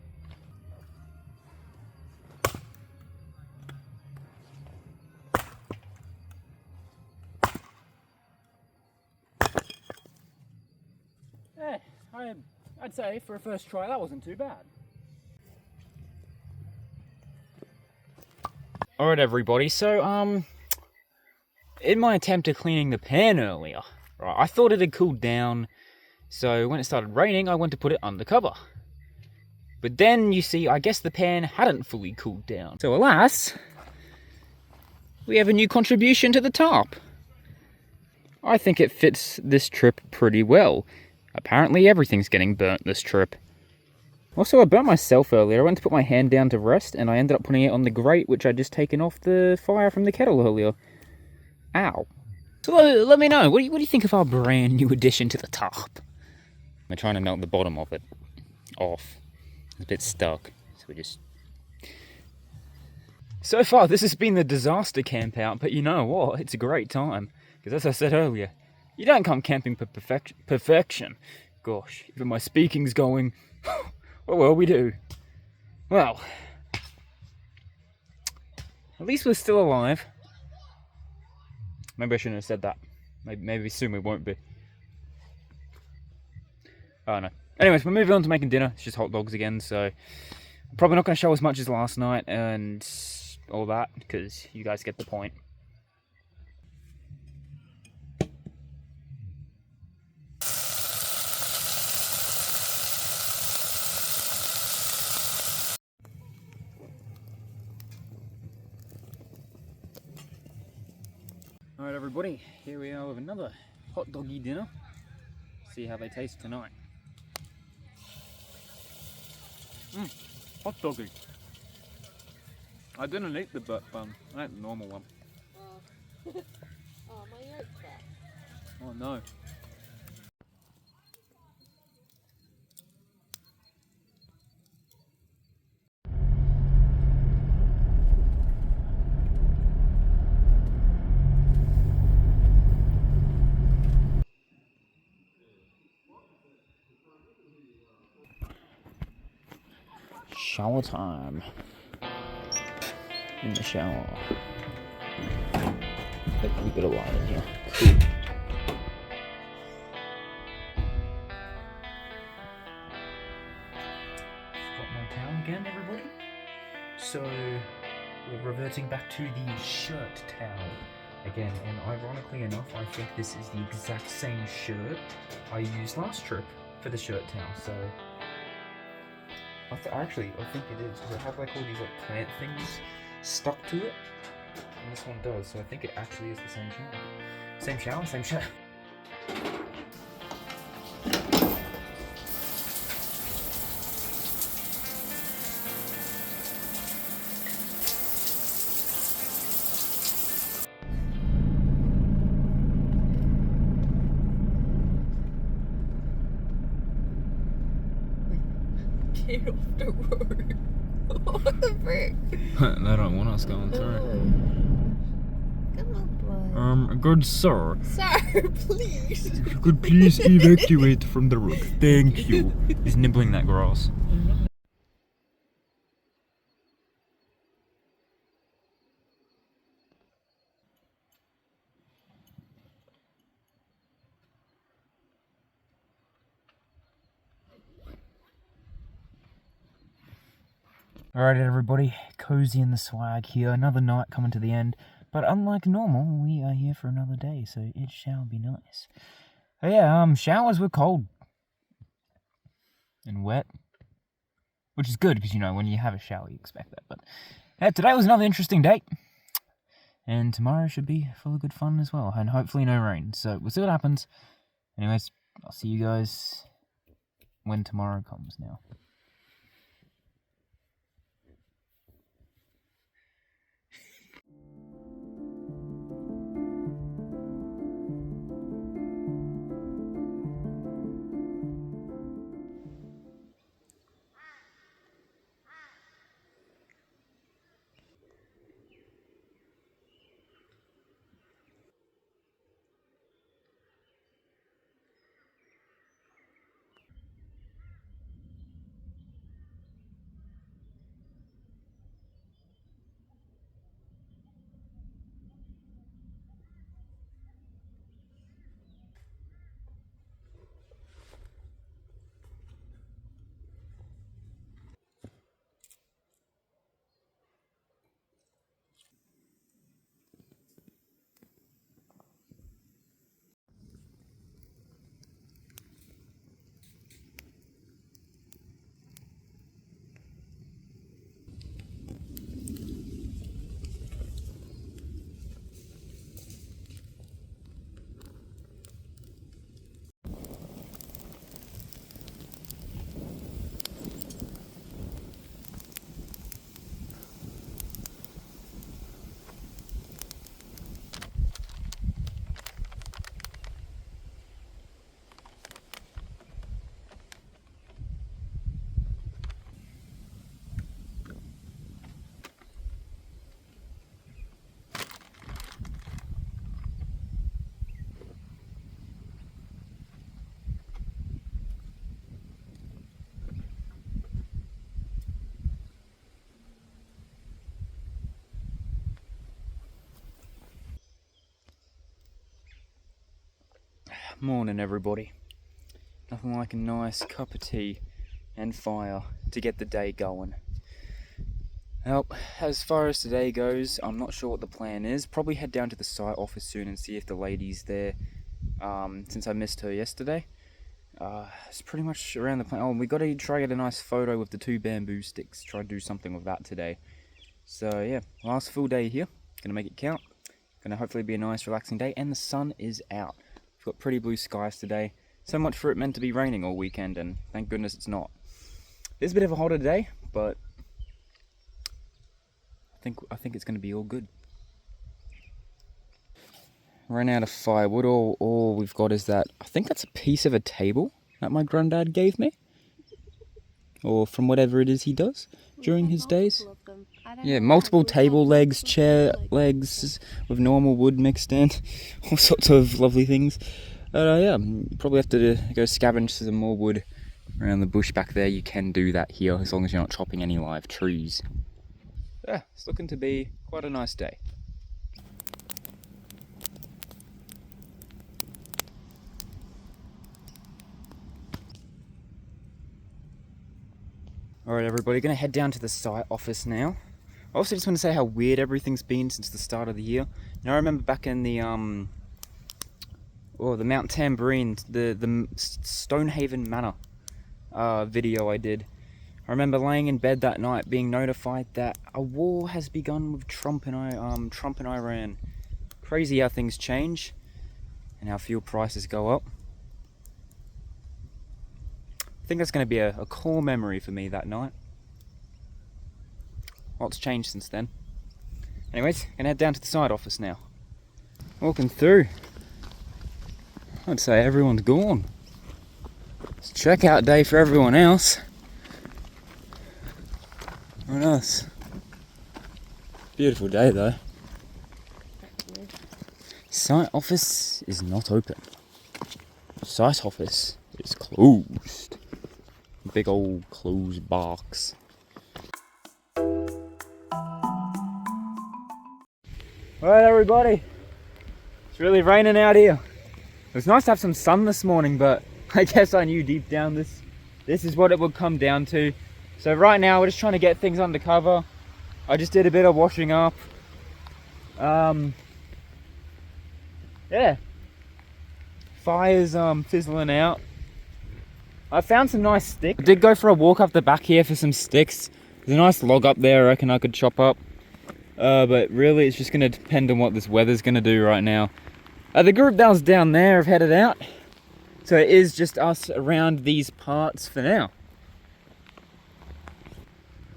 I'd say for a first try that wasn't too bad. Alright everybody, so in my attempt at cleaning the pan earlier, right, I thought it had cooled down, so when it started raining I went to put it under cover. But then, you see, I guess the pan hadn't fully cooled down. So alas, we have a new contribution to the tarp. I think it fits this trip pretty well. Apparently everything's getting burnt this trip. Also, I burnt myself earlier. I went to put my hand down to rest, and I ended up putting it on the grate, which I'd just taken off the fire from the kettle earlier. Ow. So let me know, what do you think of our brand new addition to the tarp? I'm trying to melt the bottom of it off. It's a bit stuck, so we just... So far, this has been the disaster camp out, but you know what? It's a great time. Because as I said earlier, you don't come camping for perfection. Gosh, even my speaking's going... well, we do. Well, at least we're still alive. Maybe I shouldn't have said that. Maybe soon we won't be. Oh no. Anyways, we're moving on to making dinner. It's just hot dogs again, so I'm probably not going to show as much as last night and all that, because you guys get the point. Alright everybody, here we are with another hot doggy dinner. See how they taste tonight. Hot doggy. I didn't eat the butt bun, I ate the normal one. Oh, my yolk's back. Oh no. Shower time. In the shower. Hopefully we got a light in here. Cool. Got my towel again, everybody. So we're reverting back to the shirt towel again, and ironically enough, I think this is the exact same shirt I used last trip for the shirt towel. So I think it is, because it had like all these like plant things stuck to it, and this one does, so I think it actually is the same shower. Same shower, same shirt. Get off the road. What the frick? They don't want us going through. Come on, boy. Good sir, Sir, please. if you could please evacuate from the road. Thank you. He's nibbling that grass. Alright everybody, cozy in the swag here, another night coming to the end, but unlike normal, we are here for another day, so it shall be nice. Oh yeah, showers were cold. And wet. Which is good, because you know, when you have a shower you expect that, but today was another interesting day. And tomorrow should be full of good fun as well, and hopefully no rain, so we'll see what happens. Anyways, I'll see you guys when tomorrow comes now. Morning, everybody. Nothing like a nice cup of tea and fire to get the day going. Well, as far as today goes, I'm not sure what the plan is. Probably head down to the site office soon and see if the lady's there, since I missed her yesterday. It's pretty much around the plan. Oh, and we got to try get a nice photo with the 2 bamboo sticks. Try to do something with that today. So yeah, last full day here. Gonna make it count. Gonna hopefully be a nice relaxing day, and the sun is out. We've got pretty blue skies today. So much for it meant to be raining all weekend, and thank goodness it's not. It's a bit of a hotter day, but I think it's gonna be all good. Ran out of firewood. All we've got is that. I think that's a piece of a table that my granddad gave me, or from whatever it is he does during his days. Yeah, multiple table legs, chair legs with normal wood mixed in, all sorts of lovely things. Yeah, probably have to go scavenge some more wood around the bush back there. You can do that here as long as you're not chopping any live trees. Yeah, it's looking to be quite a nice day. Alright everybody, gonna head down to the site office now. I also just want to say how weird everything's been since the start of the year. Now I remember back in the the Mount Tambourine, the Stonehaven Manor video I did. I remember laying in bed that night being notified that a war has begun with Trump and Iran. Crazy how things change and how fuel prices go up. I think that's going to be a core memory for me that night. Lots changed since then. Anyways, gonna head down to the site office now. Walking through. I'd say everyone's gone. It's checkout day for everyone else. Not us. Beautiful day though. Site office is not open. Site office is closed. Big old closed box. Alright everybody, it's really raining out here. It was nice to have some sun this morning, but I guess I knew deep down this is what it would come down to. So right now we're just trying to get things under cover. I just did a bit of washing up. Yeah. Fire's fizzling out. I found some nice sticks. I did go for a walk up the back here for some sticks. There's a nice log up there I reckon I could chop up. But really it's just going to depend on what this weather's going to do right now. The group that was down there have headed out. So it is just us around these parts for now.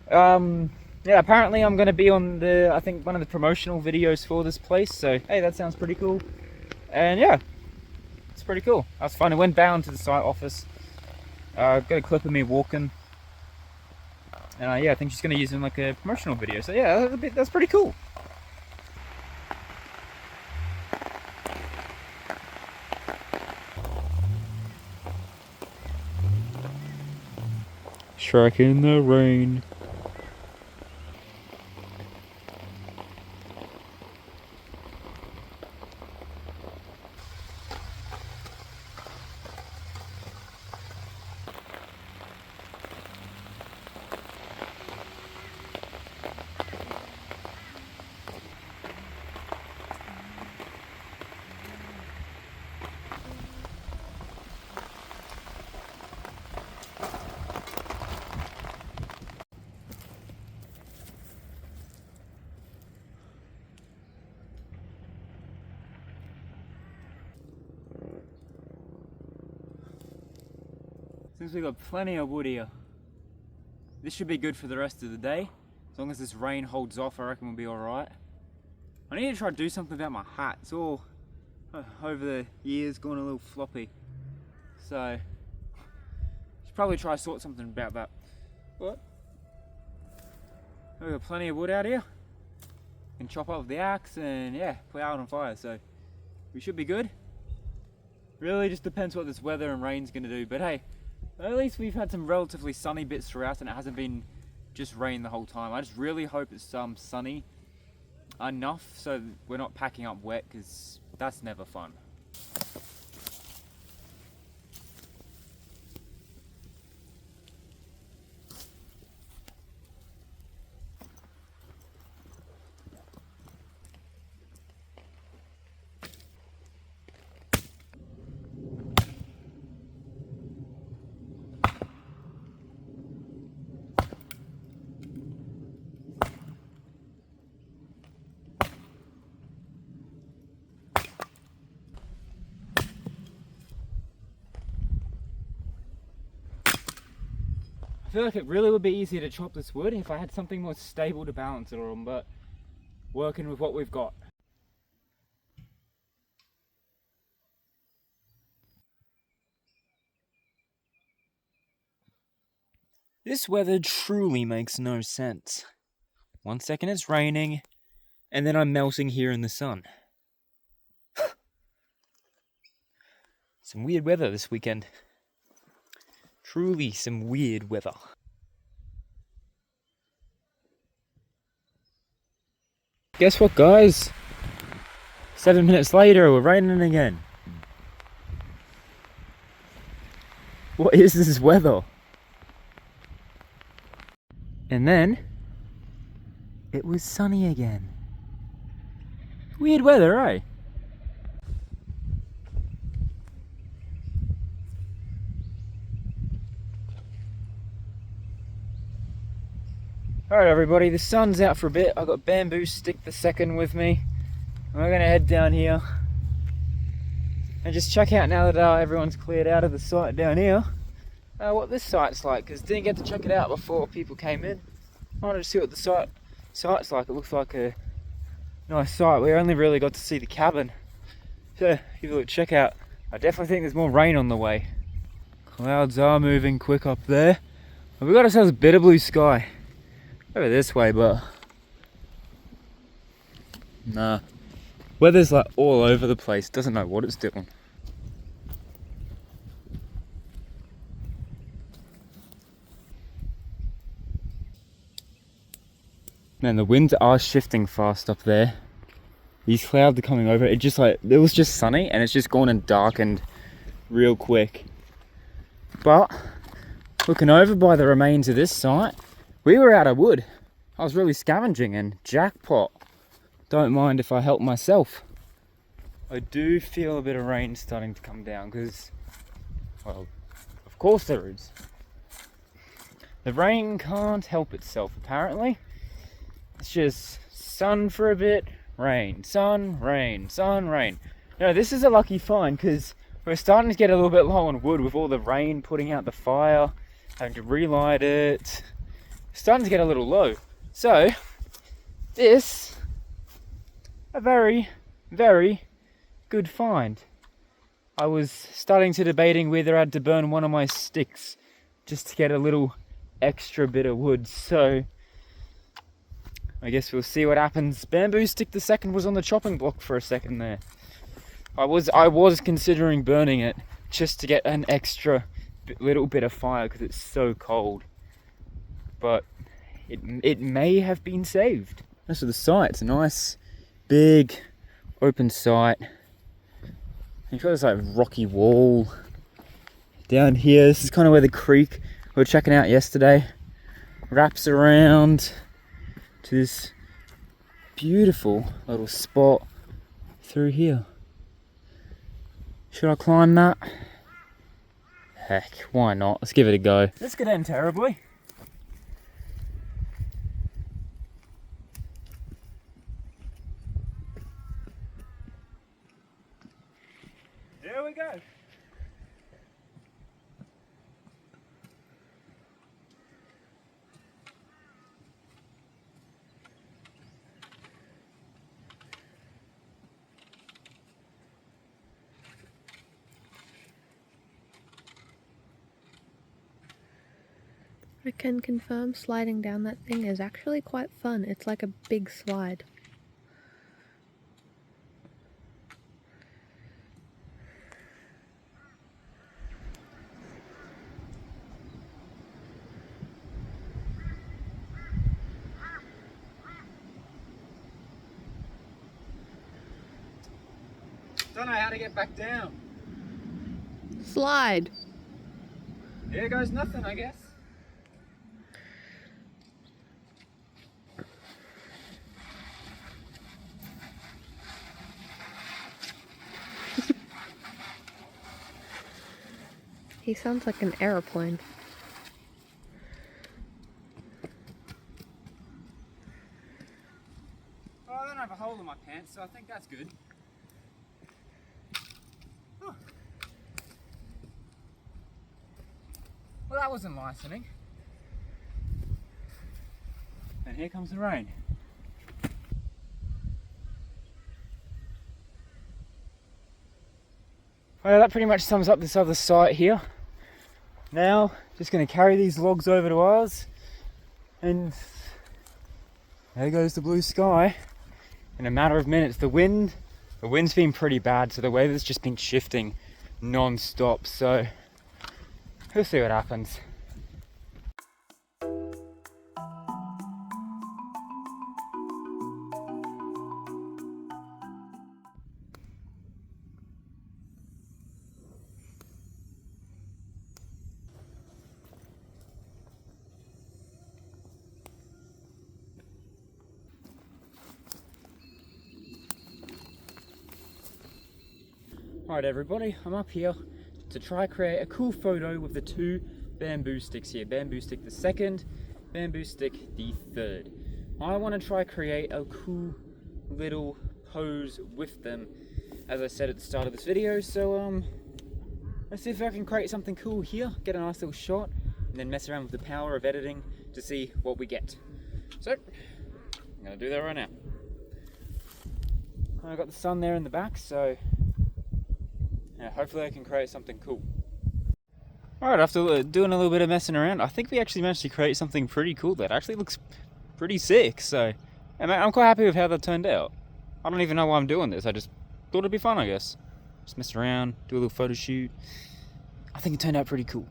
Yeah, apparently I'm going to be on I think one of the promotional videos for this place. So, hey, that sounds pretty cool. And yeah, it's pretty cool. That was fun. I went down to the site office. Got a clip of me walking. And yeah, I think she's going to use it in like a promotional video. So yeah, that's pretty cool. Shrek in the rain. Since we've got plenty of wood here, this should be good for the rest of the day. As long as this rain holds off, I reckon we'll be alright. I need to try to do something about my hat. It's all, over the years, gone a little floppy. So, should probably try to sort something about that. What? We've got plenty of wood out here. Can chop up with the axe and yeah, put out on fire. So, we should be good. Really just depends what this weather and rain's going to do. But hey, at least we've had some relatively sunny bits throughout and it hasn't been just rain the whole time. I just really hope it's sunny enough so we're not packing up wet, because that's never fun. feel like it really would be easier to chop this wood if I had something more stable to balance it on, but working with what we've got. This weather truly makes no sense. 1 second it's raining, and then I'm melting here in the sun. Some weird weather this weekend. Truly some weird weather. Guess what, guys? 7 minutes later, we're raining again. What is this weather? And then it was sunny again. Weird weather, eh? Alright everybody, the sun's out for a bit. I've got Bamboo Stick the second with me. And we're gonna head down here and just check out, now that everyone's cleared out of the site down here, what this site's like, because didn't get to check it out before people came in. I wanted to see what the site's like. It looks like a nice site. We only really got to see the cabin. So give it a little check out. I definitely think there's more rain on the way. Clouds are moving quick up there. We've got ourselves a bit of blue sky over this way, but nah. Weather's like all over the place. Doesn't know what it's doing. Man, the winds are shifting fast up there. These clouds are coming over. It was just sunny and it's just gone and darkened real quick. But looking over by the remains of this site, we were out of wood. I was really scavenging, and jackpot. Don't mind if I help myself. I do feel a bit of rain starting to come down because, well, of course there is. The rain can't help itself apparently. It's just sun for a bit, rain, sun, rain, sun, rain. No, this is a lucky find because we're starting to get a little bit low on wood with all the rain putting out the fire, having to relight it. Starting to get a little low. So, this, a very, very good find. I was starting to debating whether I had to burn one of my sticks just to get a little extra bit of wood. So, I guess we'll see what happens. Bamboo Stick the second was on the chopping block for a second there. I was considering burning it just to get an extra little bit of fire because it's so cold. But it may have been saved. That's the site. It's a nice, big, open site. You've got this like rocky wall down here. This is kind of where the creek we were checking out yesterday wraps around to this beautiful little spot through here. Should I climb that? Heck, why not? Let's give it a go. This could end terribly. Here we go. I can confirm sliding down that thing is actually quite fun. It's like a big slide. Don't know how to get back down. Slide! Here goes nothing, I guess. He sounds like an aeroplane. Oh, I don't have a hole in my pants, so I think that's good. Well, that was enlightening. And here comes the rain. Well, that pretty much sums up this other site here. Now, just going to carry these logs over to ours, and there goes the blue sky. In a matter of minutes, the wind's been pretty bad, so the weather's just been shifting non-stop, so we'll see what happens. Alright everybody, I'm up here to try create a cool photo with the two bamboo sticks here. Bamboo stick the second, bamboo stick the third. I want to try create a cool little pose with them, as I said at the start of this video, so let's see if I can create something cool here, get a nice little shot, and then mess around with the power of editing to see what we get. So, I'm going to do that right now. I've got the sun there in the back, so yeah, hopefully I can create something cool. Alright, after doing a little bit of messing around, I think we actually managed to create something pretty cool that actually looks pretty sick, so yeah, I'm quite happy with how that turned out. I don't even know why I'm doing this, I just thought it'd be fun, I guess. Just mess around, do a little photo shoot. I think it turned out pretty cool.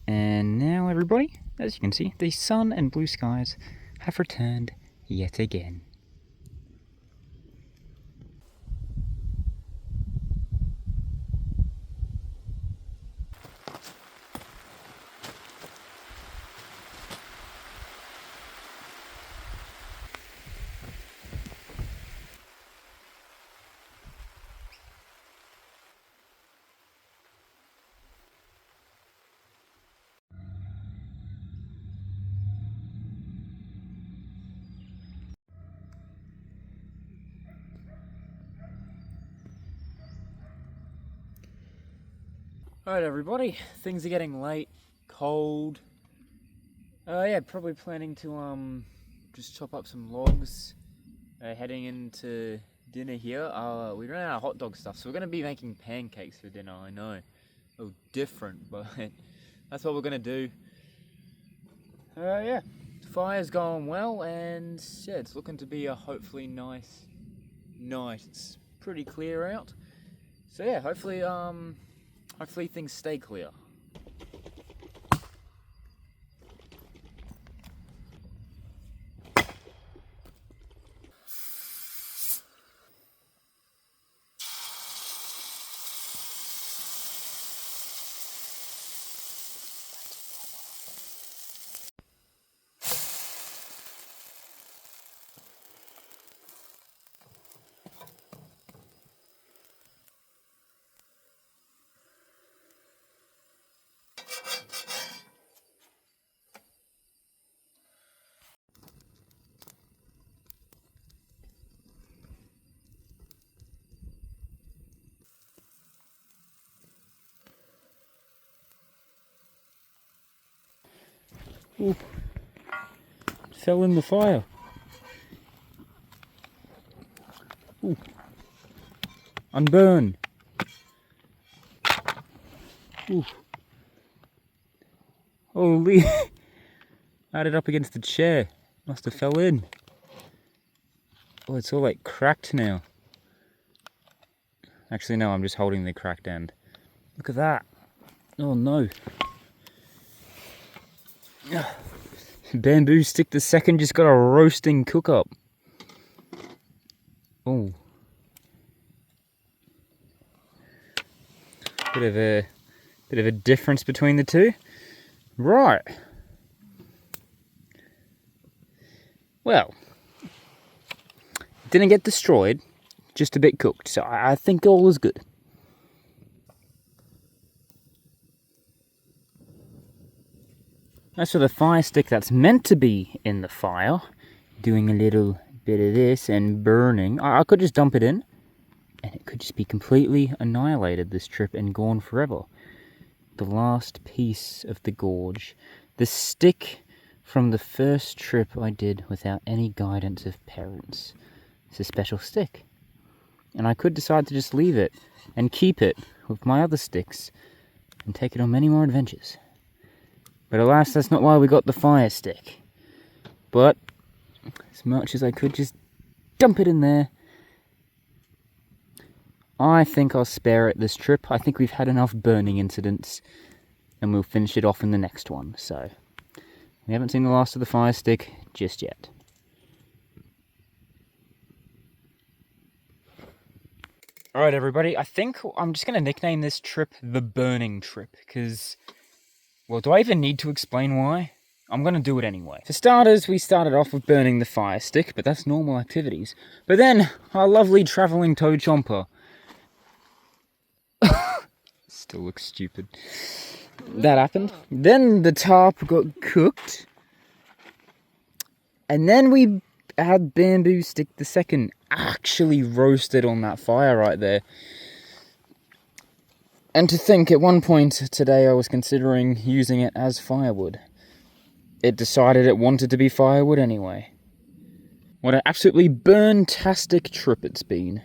And now everybody, as you can see, the sun and blue skies have returned yet again. Alright everybody, things are getting late, cold. Yeah, probably planning to just chop up some logs. Heading into dinner here. We ran out of hot dog stuff, so we're going to be making pancakes for dinner, I know. A little different, but that's what we're going to do. Yeah, the fire's going well, and yeah, it's looking to be a hopefully nice night. It's pretty clear out. So yeah, hopefully things stay clear. Ooh, fell in the fire. Ooh, unburn. Ooh. Holy, had it up against the chair. Must have fell in. Oh, it's all like cracked now. Actually, no, I'm just holding the cracked end. Look at that. Oh no. Bamboo stick the second just got a roasting cook up. Oh. Bit of a difference between the two. Right. Well, didn't get destroyed, just a bit cooked, so I think all is good. As for the fire stick that's meant to be in the fire, doing a little bit of this and burning. I could just dump it in and it could just be completely annihilated this trip and gone forever. The last piece of the gorge. The stick from the first trip I did without any guidance of parents. It's a special stick. And I could decide to just leave it and keep it with my other sticks and take it on many more adventures. But alas, that's not why we got the fire stick. But as much as I could just dump it in there, I think I'll spare it this trip. I think we've had enough burning incidents and we'll finish it off in the next one. So we haven't seen the last of the fire stick just yet. Alright everybody, I think I'm just going to nickname this trip the burning trip because, well, do I even need to explain why? I'm going to do it anyway. For starters, we started off with burning the fire stick, but that's normal activities. But then, our lovely travelling toe chomper. Still looks stupid. That happened. Then the tarp got cooked. And then we had bamboo stick the second actually roasted on that fire right there. And to think, at one point today I was considering using it as firewood. It decided it wanted to be firewood anyway. What an absolutely burn-tastic trip it's been.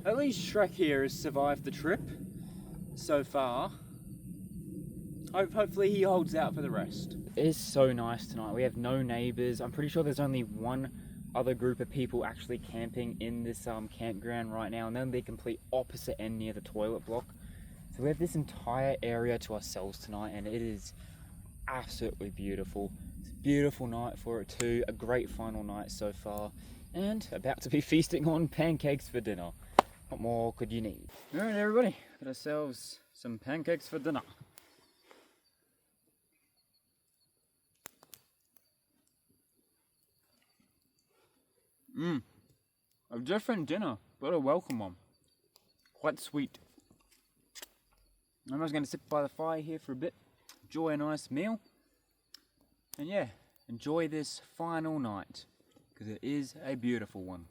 At least Shrek here has survived the trip so far. Hopefully he holds out for the rest. It is so nice tonight. We have no neighbours. I'm pretty sure there's only one other group of people actually camping in this campground right now, and then the complete opposite end near the toilet block. So we have this entire area to ourselves tonight, and it is absolutely beautiful. It's a beautiful night for it too, a great final night so far, and about to be feasting on pancakes for dinner. What more could you need? Alright everybody, got ourselves some pancakes for dinner. A different dinner, but a welcome one. Quite sweet. I'm just going to sit by the fire here for a bit, enjoy a nice meal, and yeah, enjoy this final night, because it is a beautiful one.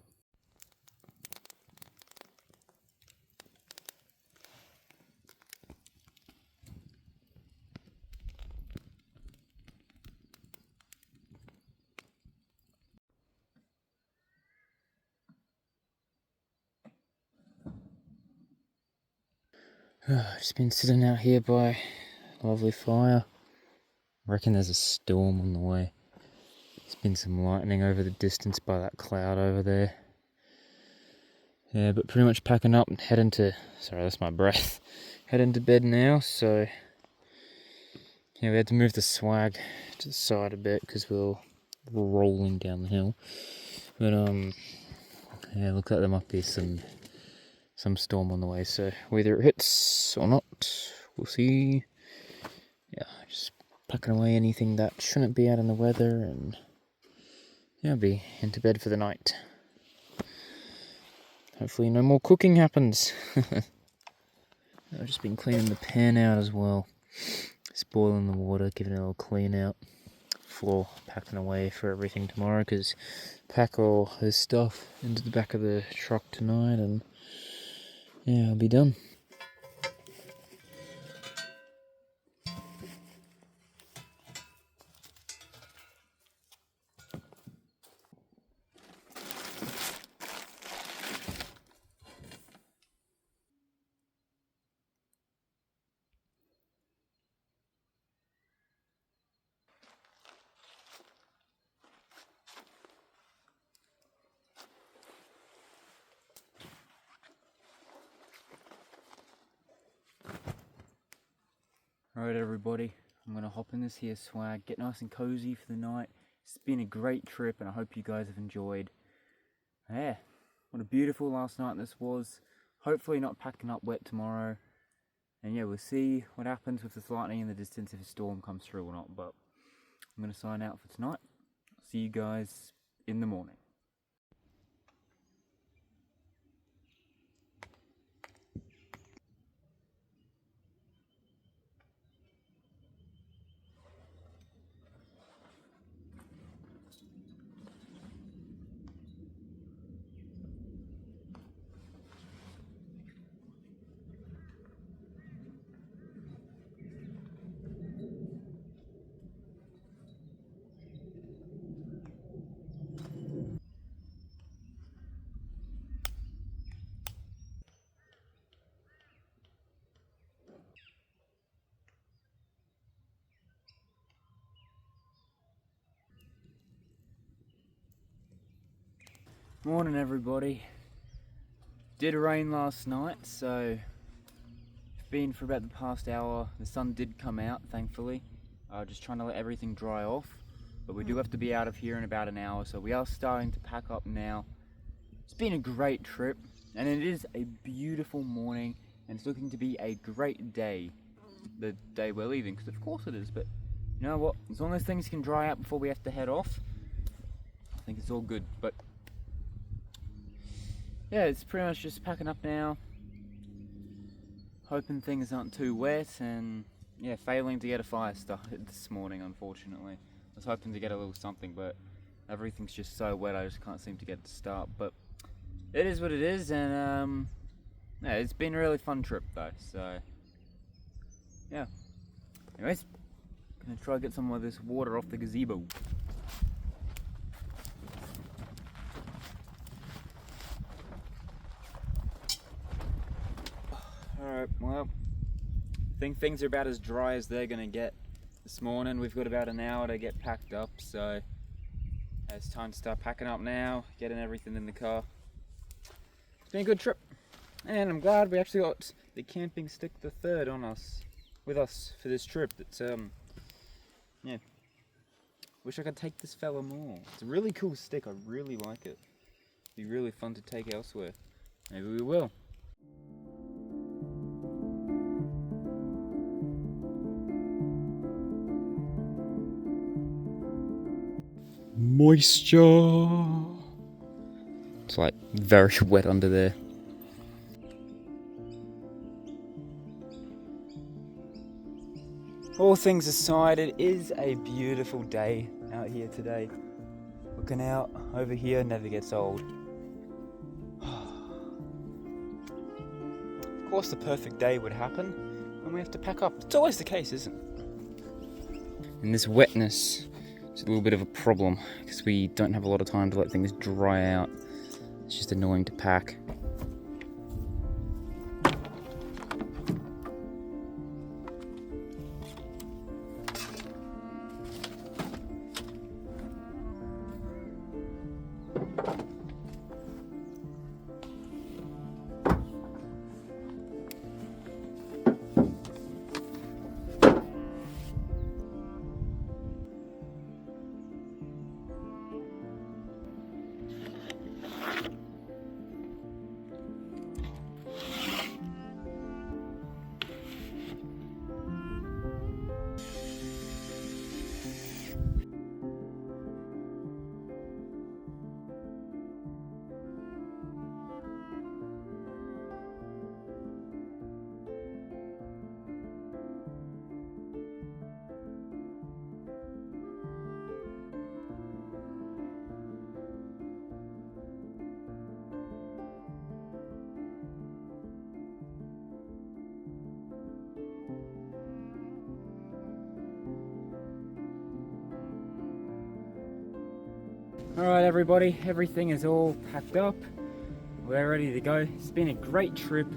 Just been sitting out here by a lovely fire. I reckon there's a storm on the way. There's been some lightning over the distance by that cloud over there. Yeah, but pretty much packing up and heading to... Sorry, that's my breath. Heading to bed now, so... Yeah, we had to move the swag to the side a bit because we were rolling down the hill. But, yeah, looks like there might be some storm on the way, so whether it hits or not, we'll see. Yeah, just packing away anything that shouldn't be out in the weather, and yeah, I'll be into bed for the night. Hopefully no more cooking happens. I've just been cleaning the pan out as well. Just boiling the water, giving it a little clean out. Floor packing away for everything tomorrow, because pack all this stuff into the back of the truck tonight, and yeah, I'll be done. Alright everybody, I'm going to hop in this here swag, get nice and cozy for the night. It's been a great trip and I hope you guys have enjoyed. Yeah, what a beautiful last night this was. Hopefully not packing up wet tomorrow. And yeah, we'll see what happens with this lightning in the distance, if a storm comes through or not. But I'm going to sign out for tonight. See you guys in the morning. Morning everybody. Did rain last night, so it's been for about the past hour. The sun did come out, thankfully. Just trying to let everything dry off. But we do have to be out of here in about an hour, so we are starting to pack up now. It's been a great trip, and it is a beautiful morning, and it's looking to be a great day, the day we're leaving, because of course it is, but you know what, as long as things can dry out before we have to head off, I think it's all good. But yeah, it's pretty much just packing up now, hoping things aren't too wet, and yeah, failing to get a fire started this morning, unfortunately. I was hoping to get a little something, but everything's just so wet I just can't seem to get it to start. But it is what it is, and yeah, it's been a really fun trip though, so yeah. Anyways, gonna try to get some of this water off the gazebo. Alright, well, I think things are about as dry as they're gonna get this morning. We've got about an hour to get packed up, so it's time to start packing up now, getting everything in the car. It's been a good trip, and I'm glad we actually got the camping stick the third with us for this trip. It's yeah, wish I could take this fella more. It's a really cool stick, I really like it. It'd be really fun to take elsewhere. Maybe we will. Moisture. It's like very wet under there. All things aside, it is a beautiful day out here today. Looking out over here never gets old. Of course the perfect day would happen when we have to pack up. It's always the case, isn't it? And this wetness is a little bit of a problem because we don't have a lot of time to let things dry out. It's just annoying to pack. Alright everybody, everything is all packed up. We're ready to go. It's been a great trip.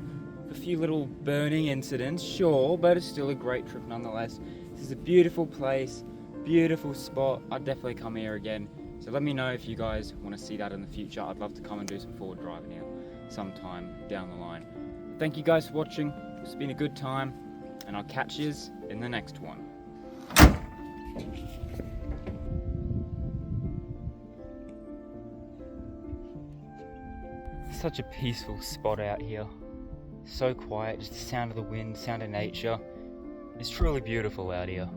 A few little burning incidents, sure, but it's still a great trip nonetheless. This is a beautiful place, beautiful spot. I'd definitely come here again. So let me know if you guys want to see that in the future. I'd love to come and do some forward driving here sometime down the line. Thank you guys for watching. It's been a good time, and I'll catch yous in the next one. Such a peaceful spot out here. So quiet, just the sound of the wind, sound of nature. It's truly beautiful out here.